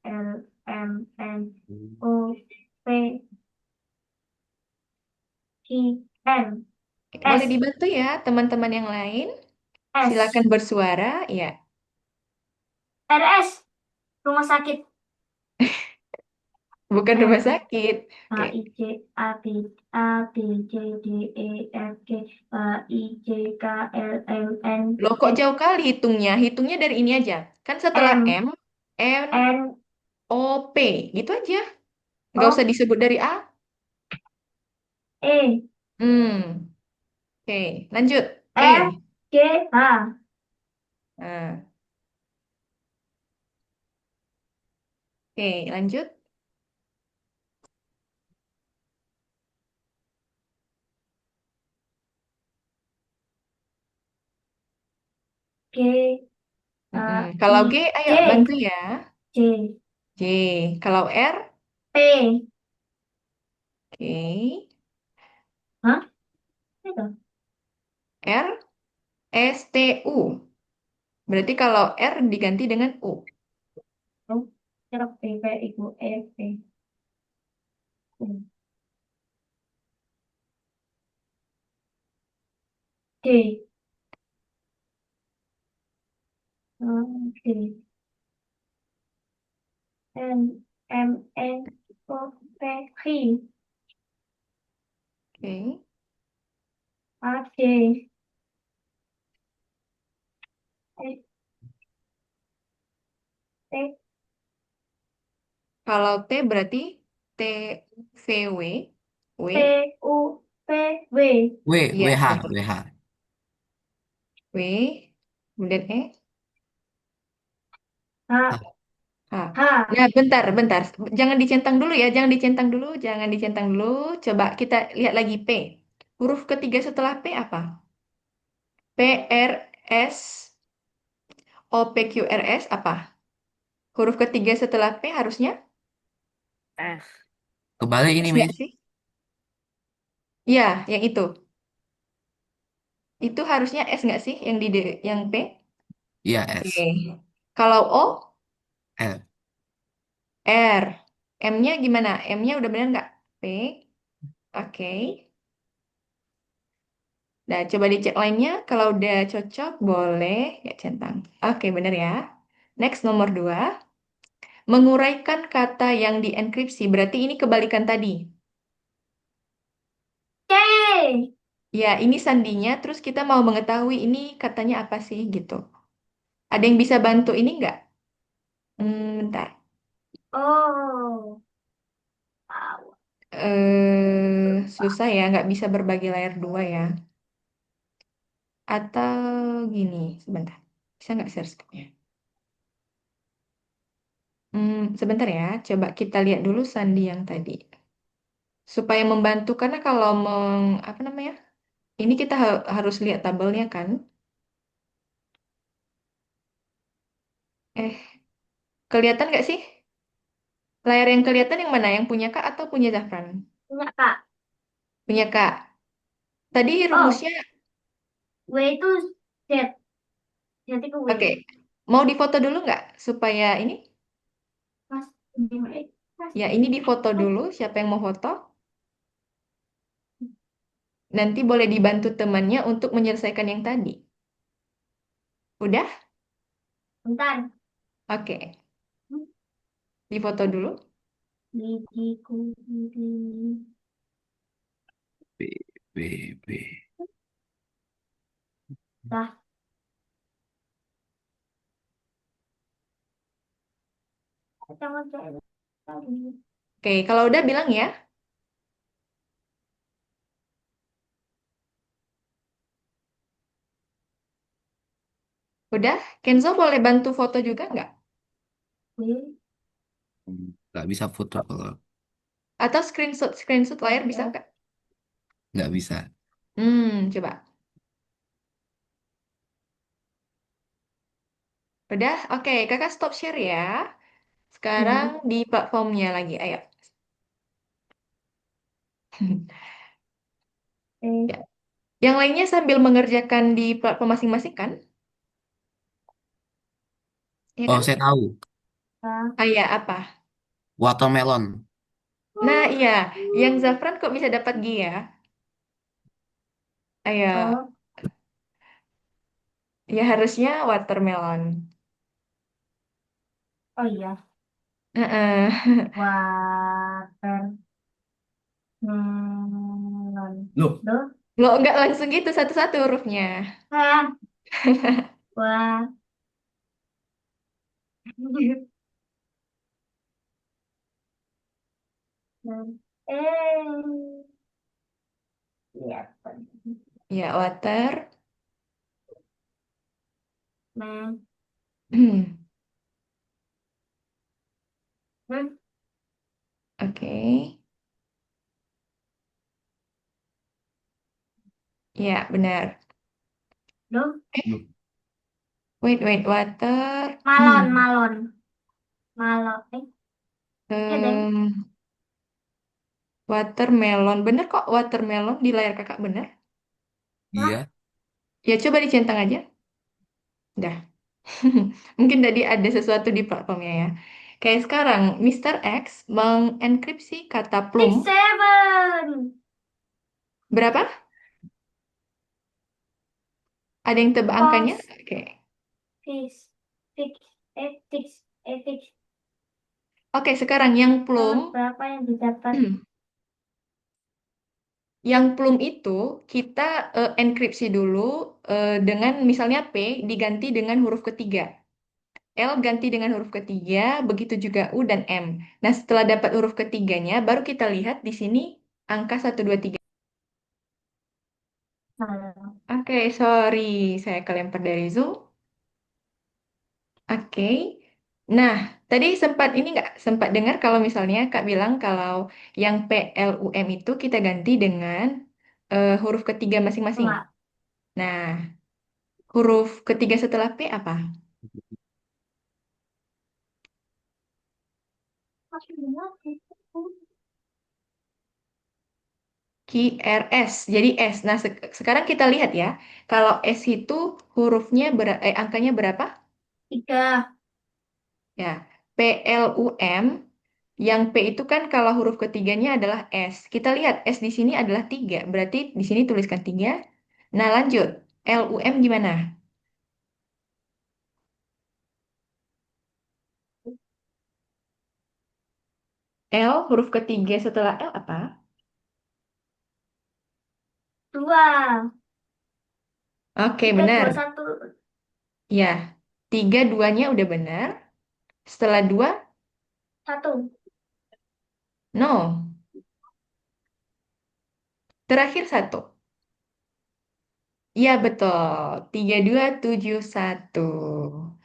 L, M, N, O, P, Q, R, Boleh S, dibantu ya teman-teman yang lain. S, Silakan bersuara. Ya, R, S, rumah sakit. bukan rumah M, sakit. H, Oke. I, J, A, B, C, D, E, F, G, H, I, J, K, L, M, N, Loh, kok S, jauh kali hitungnya? Hitungnya dari ini aja. Kan setelah M, M, N, N, O, P. Gitu aja. Nggak usah O, disebut dari A. E, Hmm. Oke, lanjut. F, E. G, H, Nah, oke, lanjut. G, Mm-mm. H, Kalau G, I, ayo J, bantu ya. J, J. Kalau R, P, oke. hah? Itu. R, S, T, U. Berarti kalau R diganti dengan U. Oh, cara P, P, Iku, E, P, U, D, D, N, M, N, O, P, Q, Oke. A, D, E, T, Kalau T berarti T, V, W. W. P, U, P, W, W, Iya, WH, betul. WH. W. Kemudian E. H. Ah. H. Nah, bentar, bentar. Jangan dicentang dulu ya, jangan dicentang dulu, jangan dicentang dulu. Coba kita lihat lagi P. Huruf ketiga setelah P apa? P, R, S, O, P, Q, R, S apa? Huruf ketiga setelah P harusnya S. Kebalik ini, S nggak Miss. sih? Ya, yang itu. Itu harusnya S nggak sih yang yang P? Iya, Oke. S. Kalau O, L. R. M-nya gimana? M-nya udah bener nggak? P. Oke. Nah, coba dicek lainnya. Kalau udah cocok, boleh ya centang. Oke, bener ya. Next, nomor 2. Menguraikan kata yang dienkripsi. Berarti ini kebalikan tadi. C. Ya, ini sandinya. Terus kita mau mengetahui ini katanya apa sih gitu. Ada yang bisa bantu ini nggak? Bentar. O. Tahu. Susah ya, nggak bisa berbagi layar dua ya. Atau gini, sebentar. Bisa nggak share screen-nya? Sebentar ya, coba kita lihat dulu sandi yang tadi. Supaya membantu, karena kalau apa namanya? Ini kita harus lihat tabelnya kan? Eh, kelihatan nggak sih? Layar yang kelihatan yang mana? Yang punya Kak atau punya Zafran? Punya Kak. Punya Kak. Tadi Oh, rumusnya, W itu Z. Z itu W. oke. Mau difoto dulu nggak? Supaya ini, Mas. Mas. ya ini difoto dulu. Siapa yang mau foto? Nanti boleh dibantu temannya untuk menyelesaikan yang tadi. Udah? Bentar. Oke. Difoto dulu. Gigiku gigi. B, B, B. Dah. Jangan kayak tadi. Oke, kalau udah bilang ya. Udah? Kenzo boleh bantu foto juga nggak? W. Nggak bisa foto kalau Atau screenshot screenshot layar bisa nggak? nggak bisa. Coba. Udah? Oke, kakak stop share ya. Sekarang di platformnya lagi, ayo. Ya. Yang lainnya sambil mengerjakan di platform masing-masing kan? Ya Oh, kan? saya tahu. Ah ya, apa? Watermelon. Nah iya, yang Zafran kok bisa dapat G ya? Ayo, Oh, ya harusnya watermelon. oh iya. Heeh. Watermelon. Loh, Duh. Lo nggak langsung gitu satu-satu hurufnya. Eh. Wah. Eh. Iya. Ya, water. Nah. Oke. Ya, benar. Duh. loh. Wait, wait, water. Malon, malon. Malon. Iya, Deng. Em, watermelon. Bener kok watermelon di layar kakak bener. Hah? Iya. Ya, coba dicentang aja. Dah. Mungkin tadi ada sesuatu di platformnya ya. Kayak sekarang, Mister X mengenkripsi kata Six, plum. seven. Berapa? Ada yang tebak angkanya? False. Oke. Fix. Fix. Fix. Fix. Oke, sekarang yang plum. Berapa yang didapat? Yang plum itu kita enkripsi dulu dengan misalnya P diganti dengan huruf ketiga. L ganti dengan huruf ketiga, begitu juga U dan M. Nah, setelah dapat huruf ketiganya, baru kita lihat di sini angka 1, 2, 3. Nah, Oke, sorry, saya kelempar dari Zoom. Oke, Nah, tadi sempat ini nggak sempat dengar kalau misalnya Kak bilang kalau yang PLUM itu kita ganti dengan huruf ketiga masing-masing. Enggak. Nah, huruf ketiga setelah P apa? QRS. Jadi S. Nah, sekarang kita lihat ya. Kalau S itu hurufnya angkanya berapa? 3. Ya, PLUM. Yang P itu kan kalau huruf ketiganya adalah S. Kita lihat S di sini adalah 3. Berarti di sini tuliskan 3. Nah, lanjut. LUM gimana? L huruf ketiga setelah L apa? 2. Oke, 3, 2, benar. 1. Ya, 3 duanya udah benar. Setelah 2, 1. no. Terakhir 1. Ya, betul. 3271.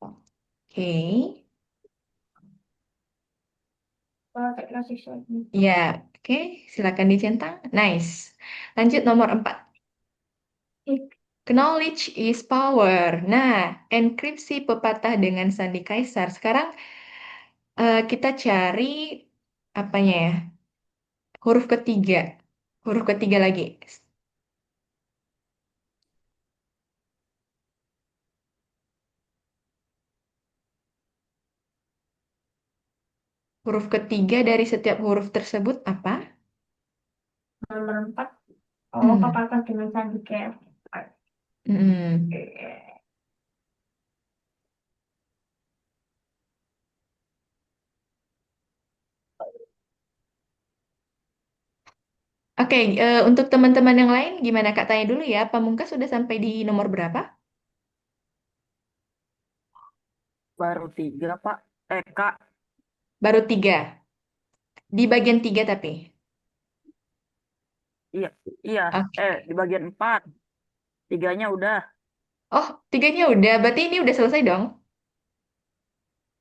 Oke. Pakai nasi lagi. Ya, oke. Silakan dicentang. Nice. Lanjut nomor 4. Knowledge is power. Nah, enkripsi pepatah dengan sandi kaisar. Sekarang kita cari apanya ya? Huruf ketiga. Huruf ketiga lagi. Huruf ketiga dari setiap huruf tersebut apa? Nomor 4. Oh, Hmm. pepatah dengan sandi kayak. Hmm. Oke, untuk teman-teman yang lain gimana Kak? Tanya dulu ya. Pamungkas sudah sampai di nomor berapa? Baru 3, Pak. Kak. Baru 3. Di bagian 3 tapi. Iya, iya. Oke. Di bagian 4. Tiganya udah. Oh, tiganya udah. Berarti ini udah selesai dong?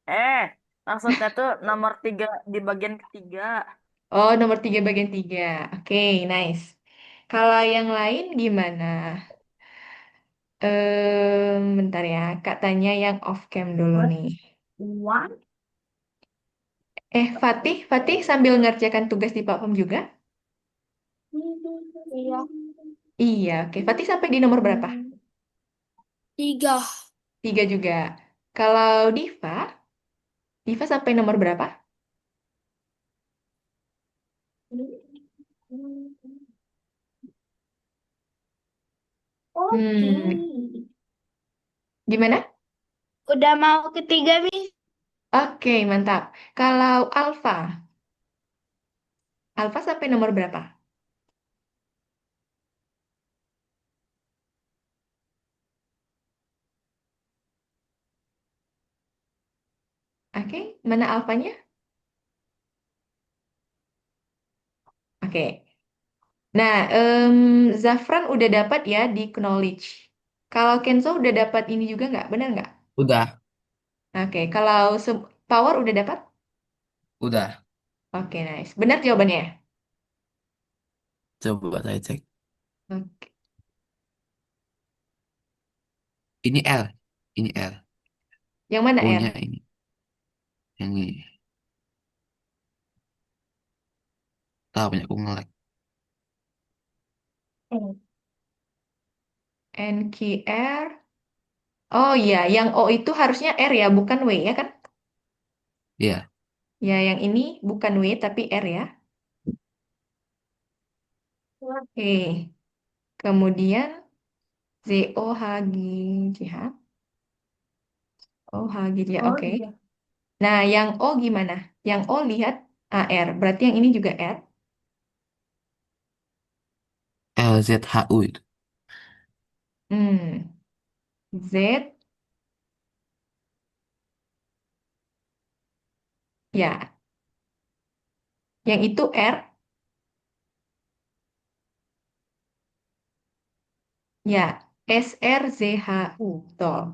Eh, maksudnya tuh nomor 3 di bagian ketiga. Oh, nomor 3 bagian 3. Oke, nice. Kalau yang lain gimana? Bentar ya. Kak tanya yang off cam dulu What? nih. 1. Fatih sambil ngerjakan tugas di platform juga? Iya. Iya, oke. Fatih sampai di nomor berapa? 3. 3 juga. Kalau Diva sampai nomor berapa? Oke. Hmm, gimana? Udah mau ketiga, Mi. Oke, mantap. Kalau Alfa sampai nomor berapa? Oke, mana alfanya? Oke. Nah, Zafran udah dapat ya di knowledge. Kalau Kenzo udah dapat ini juga nggak? Benar nggak? Udah, Oke, kalau power udah dapat? udah. Oke, nice. Benar jawabannya? Coba saya cek. Oke. Ini L. Ini L. Yang mana O-nya R? ini. Yang ini. Tahu punya aku nge-lag. NQR. Oh iya, yang O itu harusnya R ya, bukan W ya kan? Iya. Ya, yang ini bukan W tapi R ya. Oke. Kemudian ZOHGJH. Oh, HGJH. Oh Oke. iya. Nah, yang O gimana? Yang O lihat AR. Berarti yang ini juga R. LZHU itu. Hmm. Z. Ya. Yang itu R. Ya. SRZHU. Betul.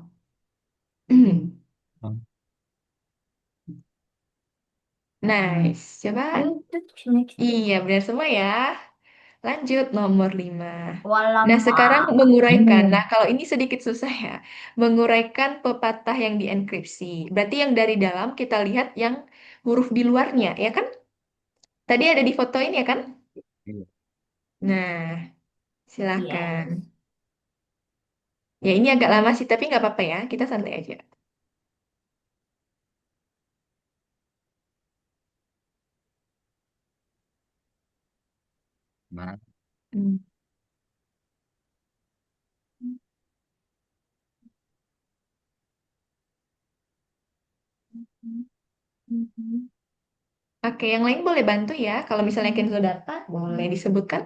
Nice. Coba. Iya, benar semua ya. Lanjut nomor 5. Nah, sekarang Walamak. menguraikan. Nah, kalau ini sedikit susah ya. Menguraikan pepatah yang dienkripsi. Berarti yang dari dalam kita lihat yang huruf di luarnya, ya kan? Tadi ada di foto ini ya kan? Iya. Nah, silakan. Yes. Ya, ini agak lama sih, tapi nggak apa-apa ya. Kita santai aja. Nah, Hmm. Oke, yang lain boleh bantu ya. Kalau misalnya Kenzo data, boleh disebutkan.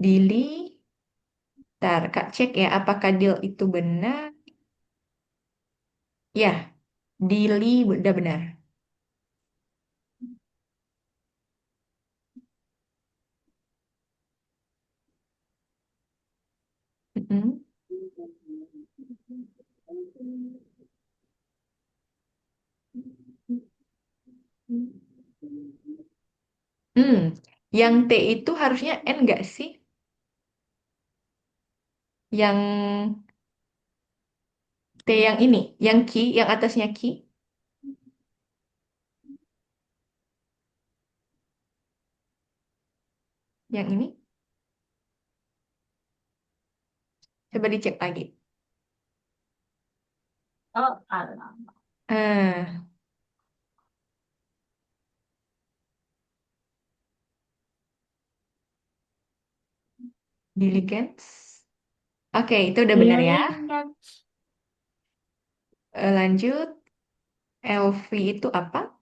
Dili. Ntar, Kak cek ya, apakah deal itu benar? Ya, Dili udah benar. Mm-mm. Hmm, yang T itu harusnya N nggak sih? Yang T yang ini, yang Ki, yang atasnya Ki, yang ini. Coba dicek lagi. Oh, alam. Ah, diligence. Oke, itu udah benar ya. Diligence. Lanjut, LV itu apa?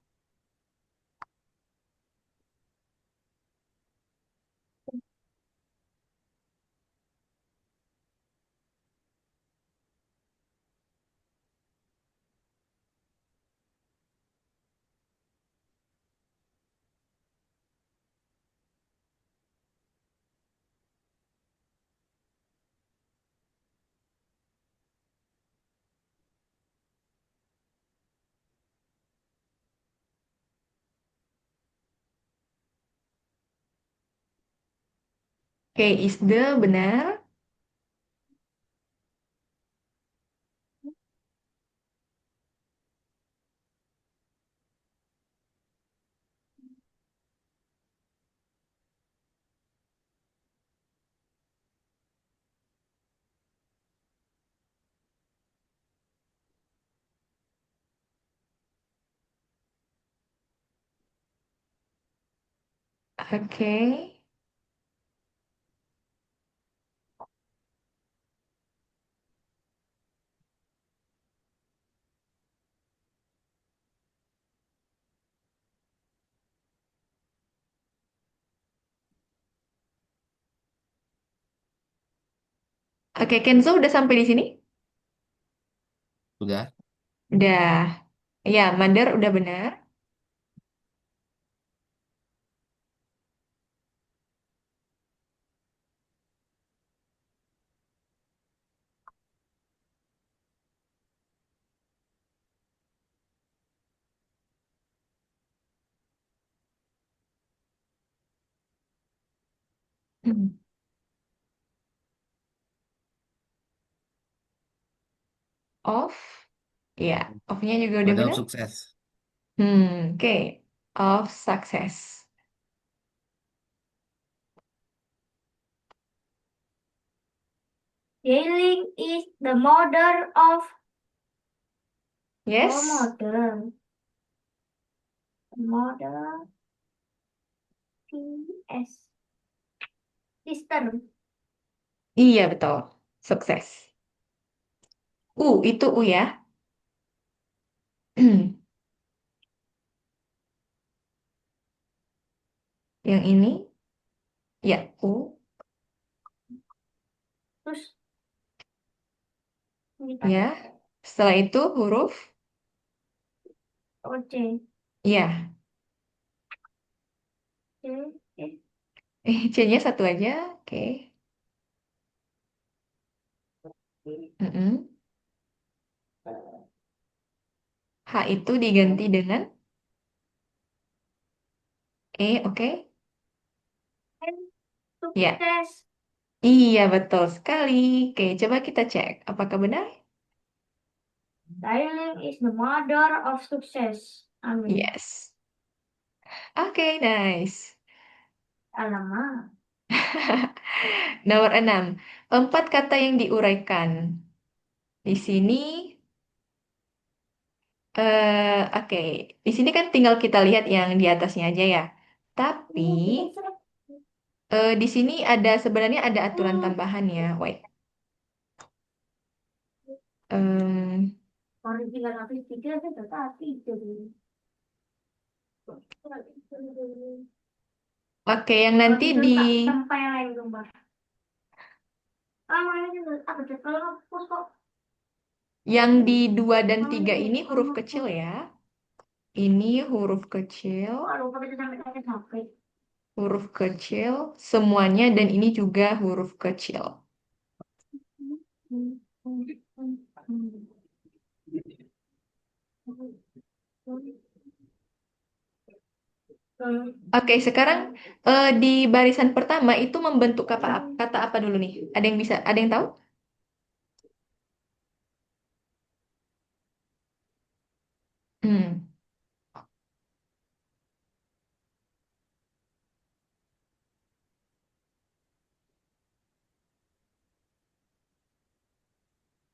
Oke, is the benar. Oke. Oke, Kenzo udah sampai di sini? udah. Udah. Ya, Mother udah benar. Hmm. Of. Ya, of-nya juga udah Modal benar. sukses. Oke. Of success. Healing is the mother of Yes? mother PS sister. Iya, betul. Sukses. Itu U ya. Yang ini, ya, U. Terus ini kan Ya. Setelah itu huruf, OC. ya. C. C-nya satu aja. Oke. Mm-mm. H itu diganti dengan E, oke? Ya, Sukses. iya betul sekali. Oke, coba kita cek. Apakah benar? Dialing is the mother of success. Amin. Yes. Oke, nice. Alamak. Nomor 6. 4 kata yang diuraikan. Di sini, oke. Di sini kan tinggal kita lihat yang di atasnya aja ya. Tapi, di sini sebenarnya ada aturan tambahan ya. Wait. Em, Orang 303 itu tetapi jadi. oke, yang Kalau nanti gitu di tak tempelin gambar. Ah, makanya juga aku cek kalau hapus kok. yang di 2 dan 3 Makanya ini huruf kecil ya. Ini kalau pakai sampai pakai HP. huruf kecil semuanya dan ini juga huruf kecil. Oke, sekarang di barisan pertama itu membentuk kata apa dulu nih? Ada yang tahu? Hmm.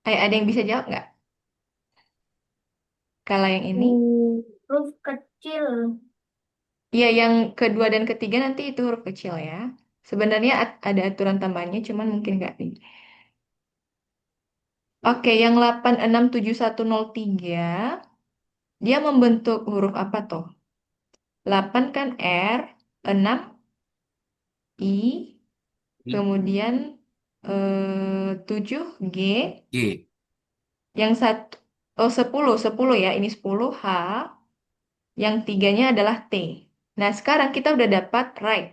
Ada yang bisa jawab nggak? Kalau yang ini? Huruf kecil. Iya, yang kedua dan ketiga nanti itu huruf kecil ya. Sebenarnya ada aturan tambahnya, cuman mungkin nggak nih. Oke, yang 867103 dia membentuk huruf apa tuh? 8 kan R, 6 I, I, kemudian 7 G, G, yang satu, oh 10 ya, ini 10 H, yang tiganya adalah T. Nah, sekarang kita udah dapat right.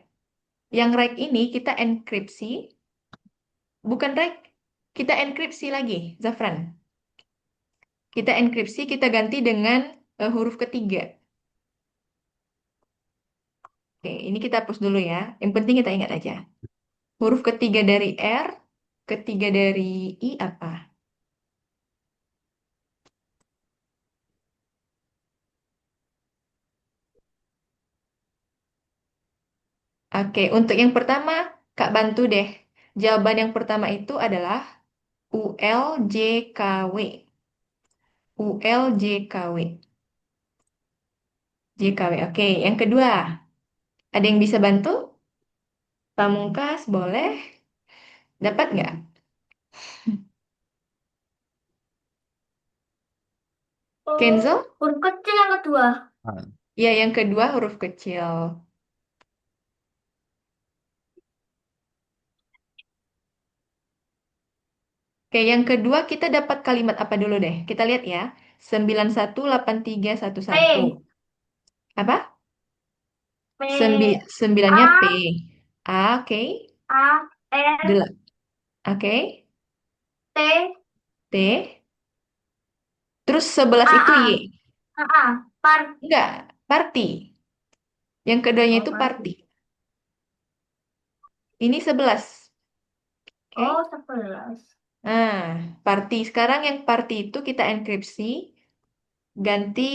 Yang right ini kita enkripsi, bukan right, kita enkripsi lagi, Zafran. Kita enkripsi, kita ganti dengan huruf ketiga. Oke, ini kita hapus dulu ya. Yang penting kita ingat aja. Huruf ketiga dari R, ketiga dari I apa? Oke, untuk yang pertama, Kak bantu deh. Jawaban yang pertama itu adalah ULJKW. ULJKW. JKW. Oke, yang kedua, ada yang bisa bantu? Pamungkas, boleh? Dapat nggak? Kenzo? Oh, huruf kecil yang kedua. A, Ya, yang kedua huruf kecil. Oke, yang kedua kita dapat kalimat apa dulu deh? Kita lihat ya. 918311. P. Apa? P. Sembilannya P. A. A, oke. A. R. Oke. T. T. Terus 11 A. itu Y. A. A. A. Par. Enggak, party. Yang keduanya Oh, itu party. party. Ini 11. Oh, Oke. 11. Nah, party. Sekarang yang party itu kita enkripsi. Ganti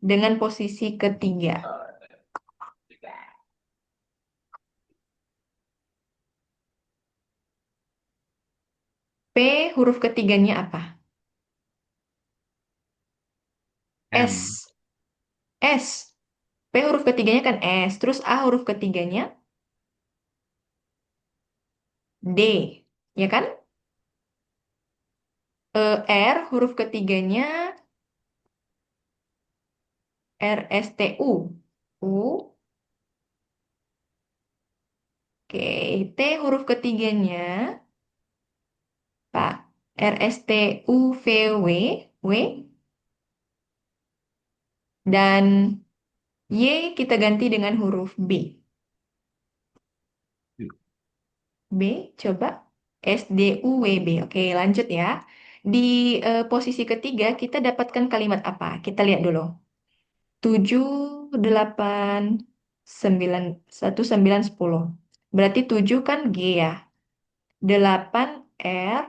dengan posisi ketiga. P huruf ketiganya apa? M, S. S. P huruf ketiganya kan S. Terus A huruf ketiganya D. Ya kan? R huruf ketiganya R S T U. U. Oke. T huruf ketiganya Pak. R S T U V W. W. Dan Y kita ganti dengan huruf B. B, coba. S D U W B. Oke, lanjut ya. Di posisi ketiga, kita dapatkan kalimat apa? Kita lihat dulu. 7, 8, 9, 1, 9, 10. Berarti 7 kan G ya. 8 R,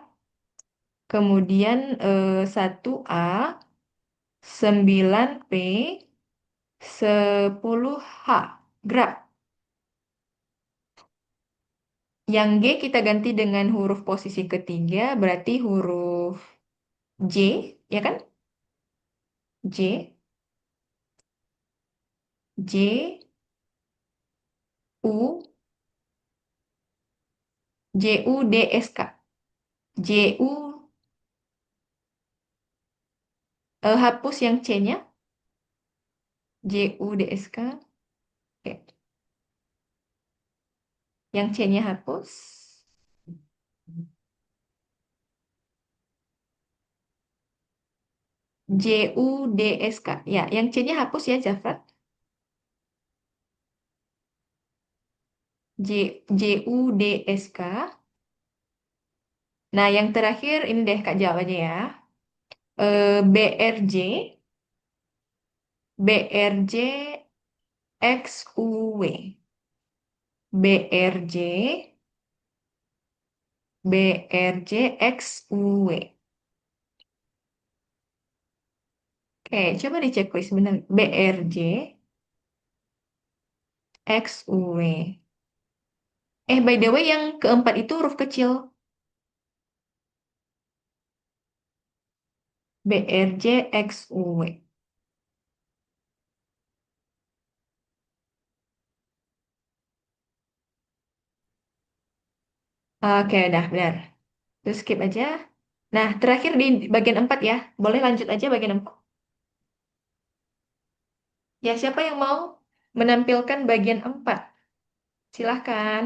kemudian 1 A, 9 P, 10 H. Gerak. Yang G kita ganti dengan huruf posisi ketiga, berarti huruf J, ya kan? J, J, U, J, U, D, S, K. J, U, hapus yang C-nya. J, U, D, S, K. Oke. Yang C-nya hapus. J, U, D, S, K. Ya, yang C-nya hapus ya, Jafrat. J, U, D, S, K. Nah, yang terakhir ini deh Kak jawab aja ya. B, R, J. B, R, J, X, U, W. B, R, J, B, R, J, X, U, W. Oke, coba dicek please benar. B, R, J, X, U, W. By the way, yang keempat itu huruf kecil. B, R, J, X, U, W. Oke, udah benar. Terus skip aja. Nah, terakhir di bagian 4 ya. Boleh lanjut aja bagian 4. Ya, siapa yang mau menampilkan bagian 4? Silahkan.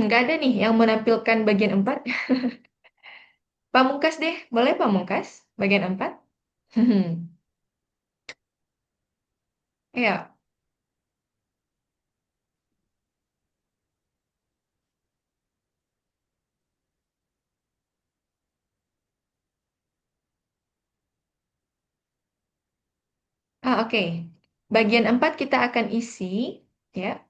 Nggak ada nih yang menampilkan bagian 4. Pamungkas deh. Boleh Pamungkas? Bagian 4. Ya. Oke. Bagian 4 kita akan isi. Ya.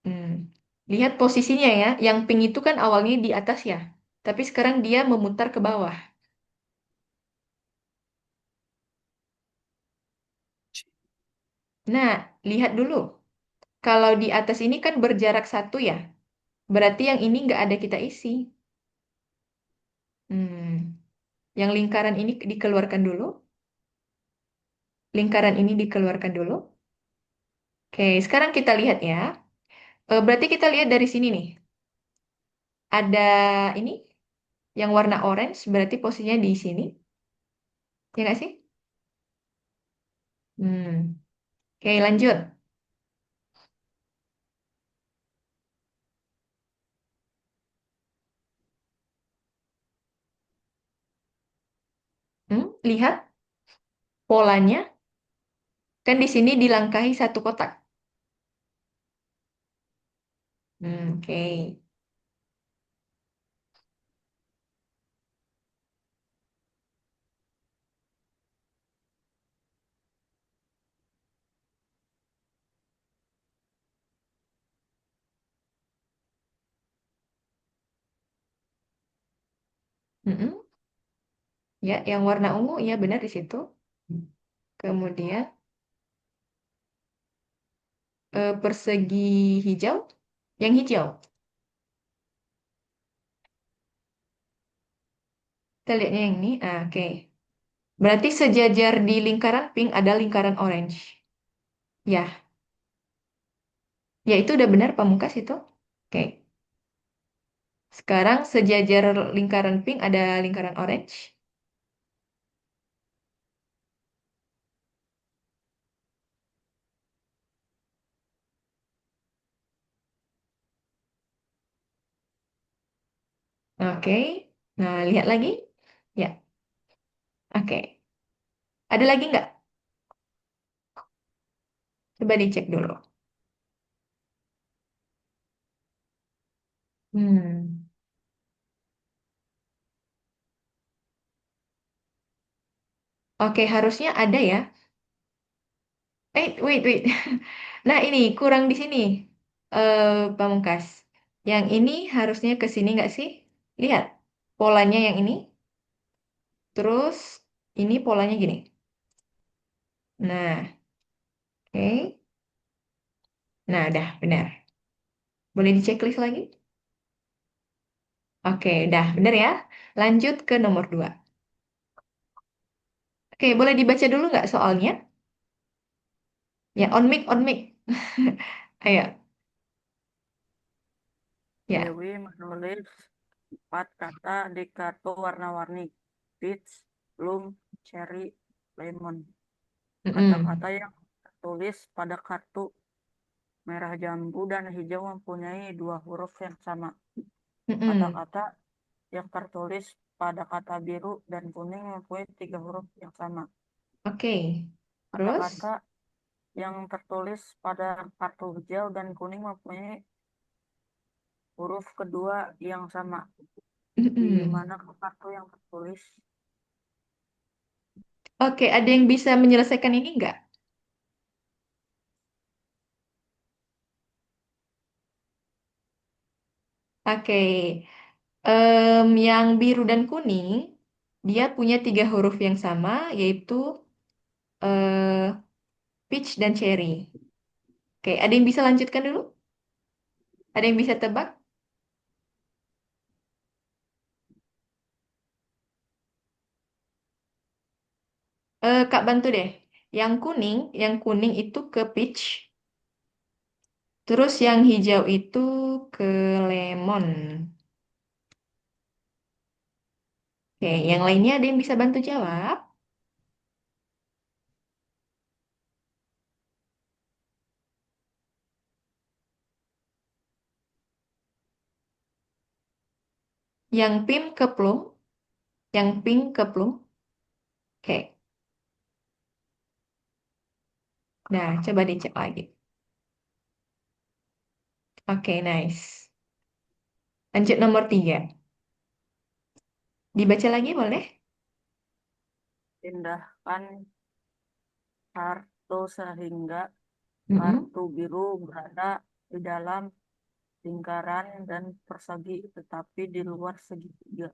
Hmm. Lihat posisinya ya. Yang pink itu kan awalnya di atas ya. Tapi sekarang dia memutar ke bawah. Nah, lihat dulu. Kalau di atas ini kan berjarak 1 ya. Berarti yang ini nggak ada kita isi. Hmm. Yang lingkaran ini dikeluarkan dulu. Lingkaran ini dikeluarkan dulu. Oke, sekarang kita lihat ya. Berarti kita lihat dari sini nih. Ada ini yang warna orange, berarti posisinya di sini. Ya nggak sih? Hmm. Oke, lanjut. Lihat polanya. Kan di sini dilangkahi satu kotak. Oke. Mm-mm. Ya, yang warna ungu, ya benar di situ. Kemudian persegi hijau, yang hijau. Kita lihatnya yang ini. Oke. Berarti sejajar di lingkaran pink ada lingkaran orange. Ya, ya itu udah benar Pamungkas itu. Oke. Sekarang sejajar lingkaran pink ada lingkaran orange. Oke. Nah, lihat lagi. Ya, oke. Ada lagi nggak? Coba dicek dulu. Hmm. Oke, harusnya ada ya. Wait, wait. Nah, ini kurang di sini. Pamungkas. Yang ini harusnya ke sini nggak sih? Lihat, polanya yang ini. Terus, ini polanya gini. Nah, oke. Nah, udah, benar. Boleh diceklis lagi? Oke, udah, benar ya. Lanjut ke nomor 2. Oke, boleh dibaca dulu nggak soalnya? Ya, on mic, on mic. Ayo, ya. Dewi menulis 4 kata di kartu warna-warni. Peach, bloom, cherry, lemon. Mm-mm. Kata-kata yang tertulis pada kartu merah jambu dan hijau mempunyai 2 huruf yang sama. Mm-mm. Kata-kata yang tertulis pada kata biru dan kuning mempunyai 3 huruf yang sama. Oke. Kata-kata Terus? yang tertulis pada kartu hijau dan kuning mempunyai huruf kedua yang sama. Di Mm-mm. mana kartu yang tertulis? Oke, ada yang bisa menyelesaikan ini nggak? Oke, yang biru dan kuning, dia punya 3 huruf yang sama, yaitu eh, peach dan cherry. Oke, ada yang bisa lanjutkan dulu? Ada yang bisa tebak? Kak bantu deh. Yang kuning itu ke peach, terus yang hijau itu ke lemon. Oke, yang lainnya ada yang bisa bantu jawab? Yang pink ke plum, yang pink ke plum. Oke, nah coba dicek lagi. Oke, nice. Lanjut nomor 3. Dibaca lagi boleh? Pindahkan kartu sehingga Mm-mm. kartu biru berada di dalam lingkaran dan persegi tetapi di luar segitiga.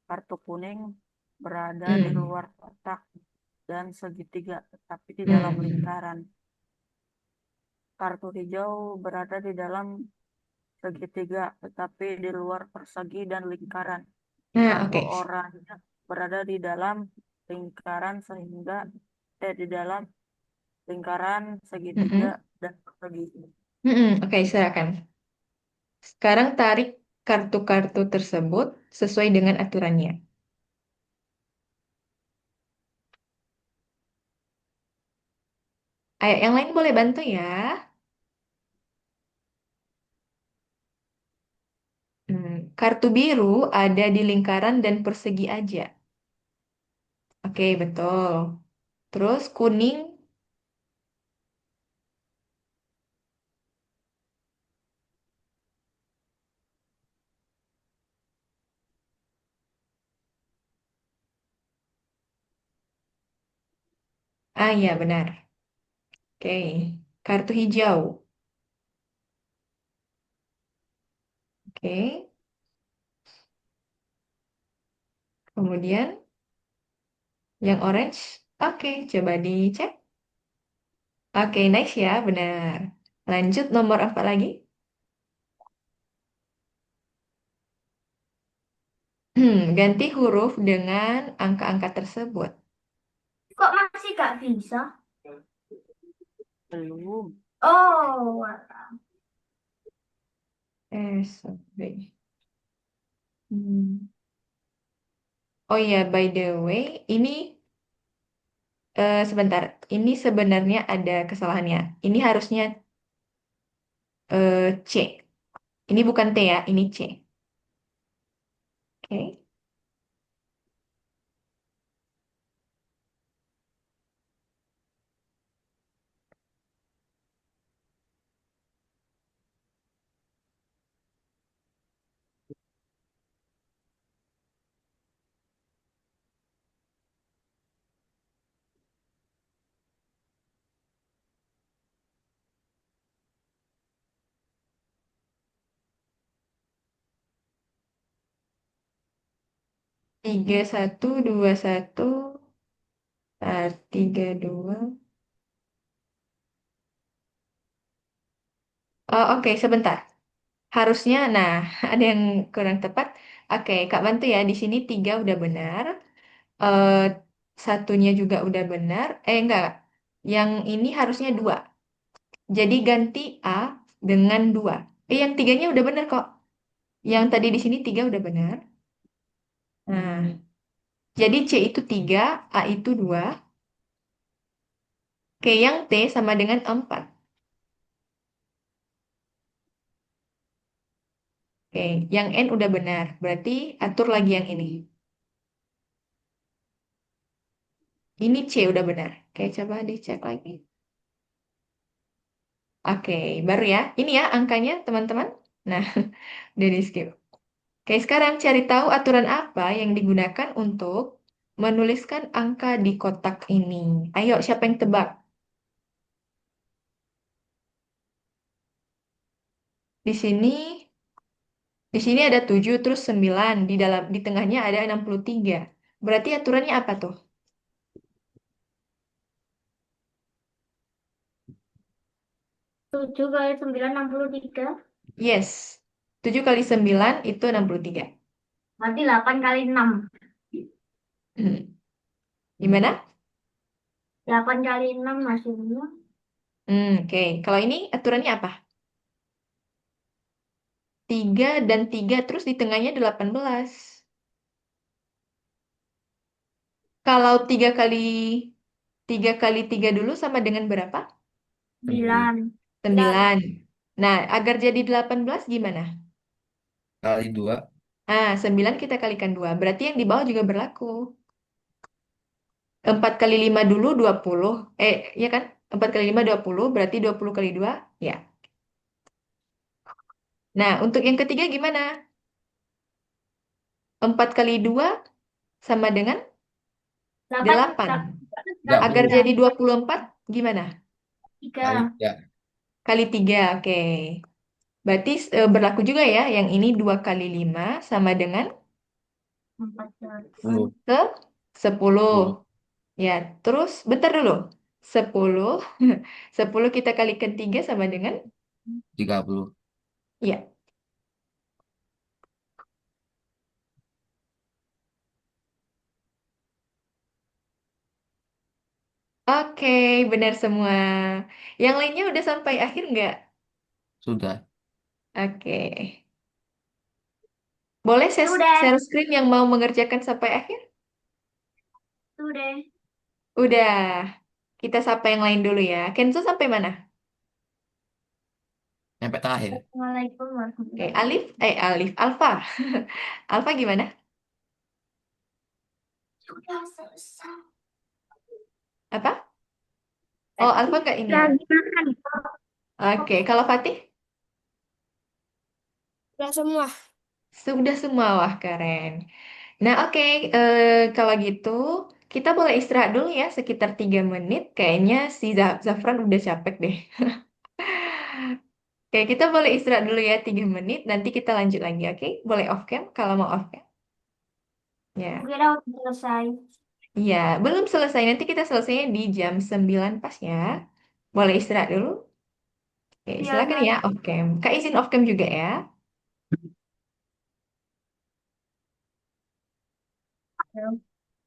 Kartu kuning berada di Hmm. luar kotak dan segitiga tetapi di dalam Hmm. lingkaran. Kartu hijau berada di dalam segitiga tetapi di luar persegi dan lingkaran. Nah, Kartu oke. oranye berada di dalam lingkaran sehingga di dalam lingkaran segitiga Mm-mm. dan persegi. Mm-mm. Oke, silakan. Sekarang tarik kartu-kartu tersebut sesuai dengan aturannya. Ayo, yang lain boleh bantu ya. Kartu biru ada di lingkaran dan persegi aja. Oke, betul. Terus kuning, ya benar. Oke, kartu hijau. Oke, kemudian yang orange. Oke, coba dicek. Oke, nice ya, benar. Lanjut nomor apa lagi? Ganti huruf dengan angka-angka tersebut. Kok masih gak bisa? Belum. Oh, S, B. Hmm. Oh iya, by the way, ini sebentar. Ini sebenarnya ada kesalahannya. Ini harusnya C. Ini bukan T ya, ini C. Oke. 3121. 32. Oh, oke, sebentar. Harusnya, nah, ada yang kurang tepat. Oke, Kak bantu ya. Di sini 3 udah benar. Eh, satunya juga udah benar. Enggak. Yang ini harusnya 2. Jadi ganti A dengan 2. Yang tiganya udah benar kok. Yang tadi di sini 3 udah benar. Nah, jadi C itu 3, A itu 2. Oke, yang T sama dengan 4. Oke, yang N udah benar. Berarti atur lagi yang ini. Ini C udah benar. Oke, coba dicek lagi. Oke, baru ya. Ini ya angkanya, teman-teman. Nah, udah di skip. Oke, sekarang cari tahu aturan apa yang digunakan untuk menuliskan angka di kotak ini. Ayo, siapa yang tebak? Di sini, di sini ada 7 terus 9. Di tengahnya ada 63. Berarti aturannya apa tuh? 7 kali 9 63. Yes. 7 kali 9 itu 63. Berarti 8 kali 6. Hmm. Gimana? 8 kali 6 hasilnya Oke. Kalau ini aturannya apa? 3 dan 3 terus di tengahnya 18. Kalau 3 kali 3 dulu sama dengan berapa? 9 9. 9. Nah, agar jadi 18 gimana? kali 2. 9 kita kalikan 2. Berarti yang di bawah juga berlaku. 4 kali 5 dulu 20. Ya kan? 4 kali 5 20. Berarti 20 kali 2. Ya. Nah, untuk yang ketiga gimana? 4 kali 2 sama dengan 8 8. Agar 30 jadi 24 gimana? kali 3. 3. Kali 3. Oke. Berarti berlaku juga ya. Yang ini 2 kali 5 sama dengan 48. 10. ke 10. 10. Ya, terus bentar dulu. 10. 10 kita kalikan 3 sama dengan 30. ya. Oke, benar semua. Yang lainnya udah sampai akhir nggak? Sudah. Oke. Boleh Sudah. share screen yang mau mengerjakan sampai akhir? Sudah. Udah. Kita sapa yang lain dulu ya. Kenzo sampai mana? Sampai terakhir. Assalamualaikum Oke, warahmatullahi Alif. wabarakatuh. Alif. Alfa. Alfa gimana? Sudah selesai. Apa? Oh, Alfa nggak ini ya? Lagi makan. Oke, kalau Fatih? Sudah semua. Sudah semua, wah keren. Nah, oke, kalau gitu kita boleh istirahat dulu ya sekitar 3 menit. Kayaknya si Zafran udah capek deh. Oke, kita boleh istirahat dulu ya 3 menit. Nanti kita lanjut lagi, oke? Boleh off cam kalau mau off cam. Ya, Kira udah selesai. iya, belum selesai. Nanti kita selesainya di jam 9 pas ya. Boleh istirahat dulu. Oke, Iya, silakan ya Kak. off cam. Kak izin off cam juga ya.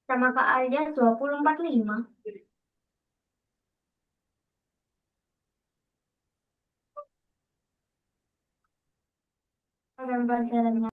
Sama Kak Alia 2045. Ada pelajarannya.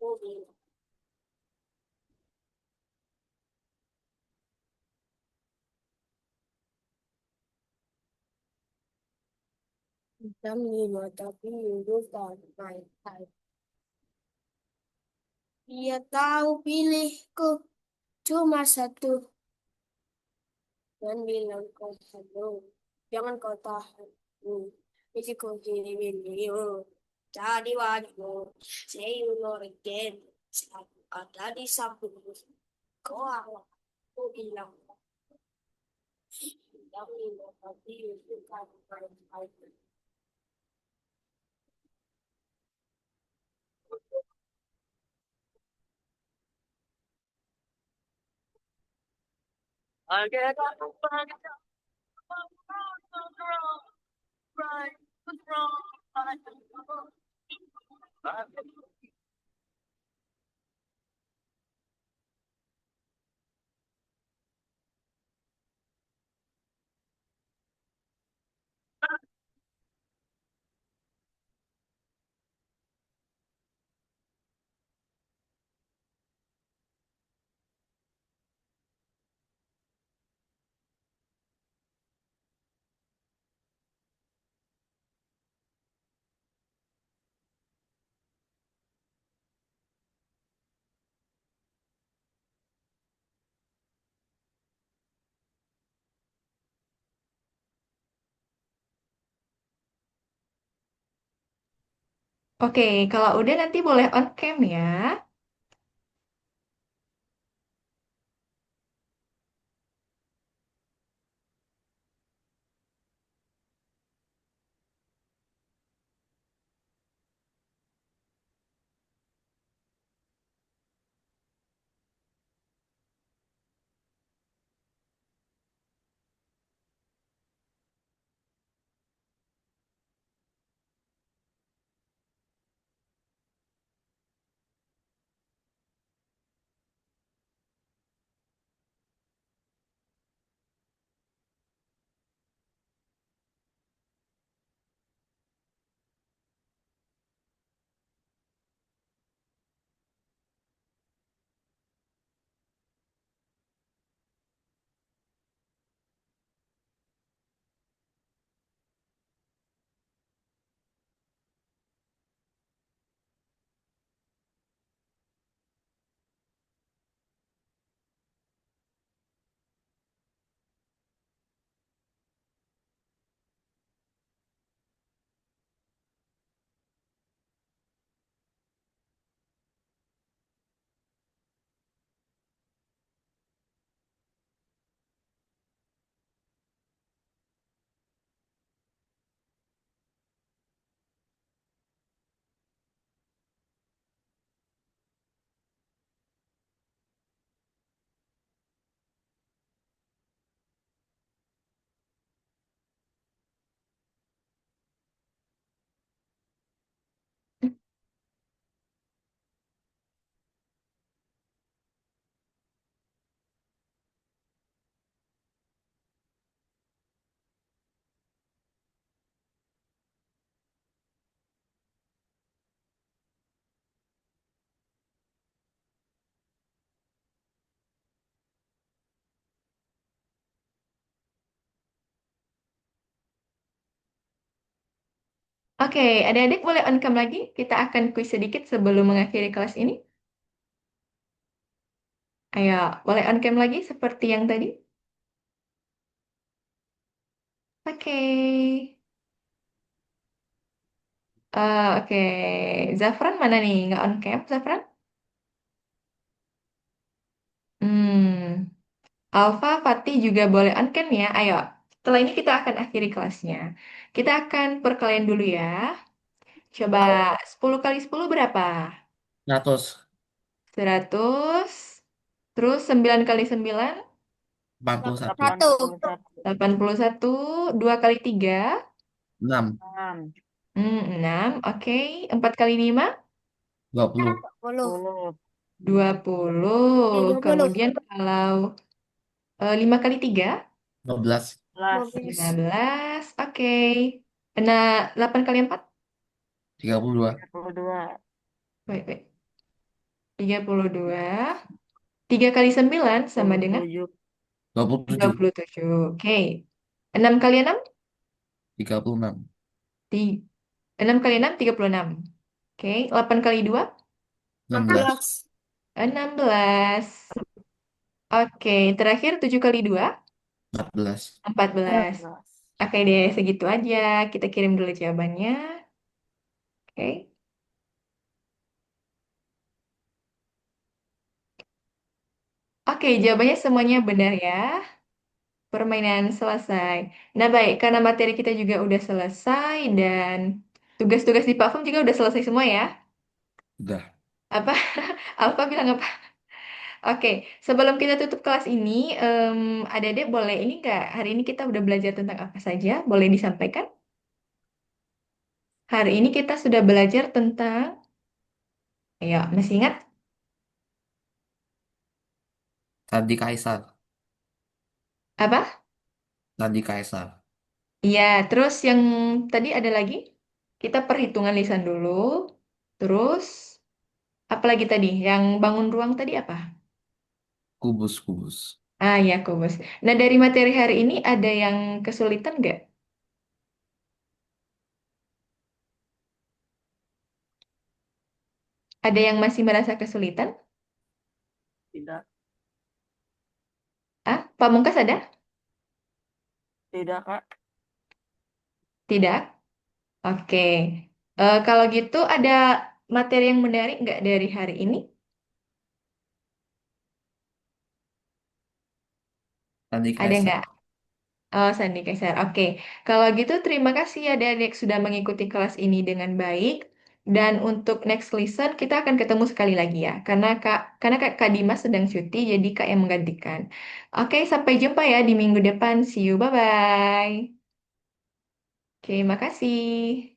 Jam 5 tapi minggu sampai. Dia tahu pilihku cuma satu dan bilang kau selalu jangan kau tahan. Isi kunci video jadi wajahmu say you know again selalu ada di sampingmu kau aku bilang jam 5 tapi minggu sampai. Oke, kalau udah nanti boleh on cam ya. Oke, adik-adik boleh on cam lagi. Kita akan kuis sedikit sebelum mengakhiri kelas ini. Ayo, boleh on cam lagi seperti yang tadi. Oke. Oke. Zafran mana nih? Nggak on cam, Zafran? Hmm. Alfa, Fatih juga boleh on cam ya. Ayo, setelah ini kita akan akhiri kelasnya. Kita akan perkalian dulu ya. Coba 10 kali 10 berapa? 100. 100. Terus 9 kali 9? 41. 81. 81. 2 kali 3? 6. 6. 6. Oke. 4 kali 5? 20. 10. 20. 20. Kemudian kalau 5 kali 3? 12. 11. 15. Oke. Nah, 8 kali 4? 32. 32. Wait, wait. 32. 3 kali 9 sama dengan 27. 27. 27. Oke. 6 kali 6? 36. 6 kali 6, 36. Oke. 8 kali 2? 16. 16. Oke. Terakhir 7 kali 2? 14. 14. 14. Oke deh, segitu aja. Kita kirim dulu jawabannya. Oke. Oke, jawabannya semuanya benar ya. Permainan selesai. Nah, baik, karena materi kita juga udah selesai dan tugas-tugas di platform juga udah selesai semua ya. Udah. Apa? Alfa bilang apa? Oke, sebelum kita tutup kelas ini, Adek boleh ini nggak? Hari ini kita udah belajar tentang apa saja? Boleh disampaikan? Hari ini kita sudah belajar tentang, ayo, masih ingat? Tadi Kaisar. Apa? Tadi Kaisar. Iya, terus yang tadi ada lagi? Kita perhitungan lisan dulu. Terus, apa lagi tadi? Yang bangun ruang tadi apa? Kubus-kubus. Ah ya, Kubus. Nah, dari materi hari ini ada yang kesulitan nggak? Ada yang masih merasa kesulitan? Tidak. Ah, Pamungkas ada? Tidak, Kak. Tidak? Oke. Kalau gitu ada materi yang menarik nggak dari hari ini? Tadi Ada Kaisar. nggak? Oh, Sandi Kaisar. Oke. Kalau gitu terima kasih ya adik-adik sudah mengikuti kelas ini dengan baik. Dan untuk next lesson kita akan ketemu sekali lagi ya. Kak Dimas sedang cuti, jadi Kak yang menggantikan. Oke, sampai jumpa ya di minggu depan. See you, bye-bye. Oke, makasih.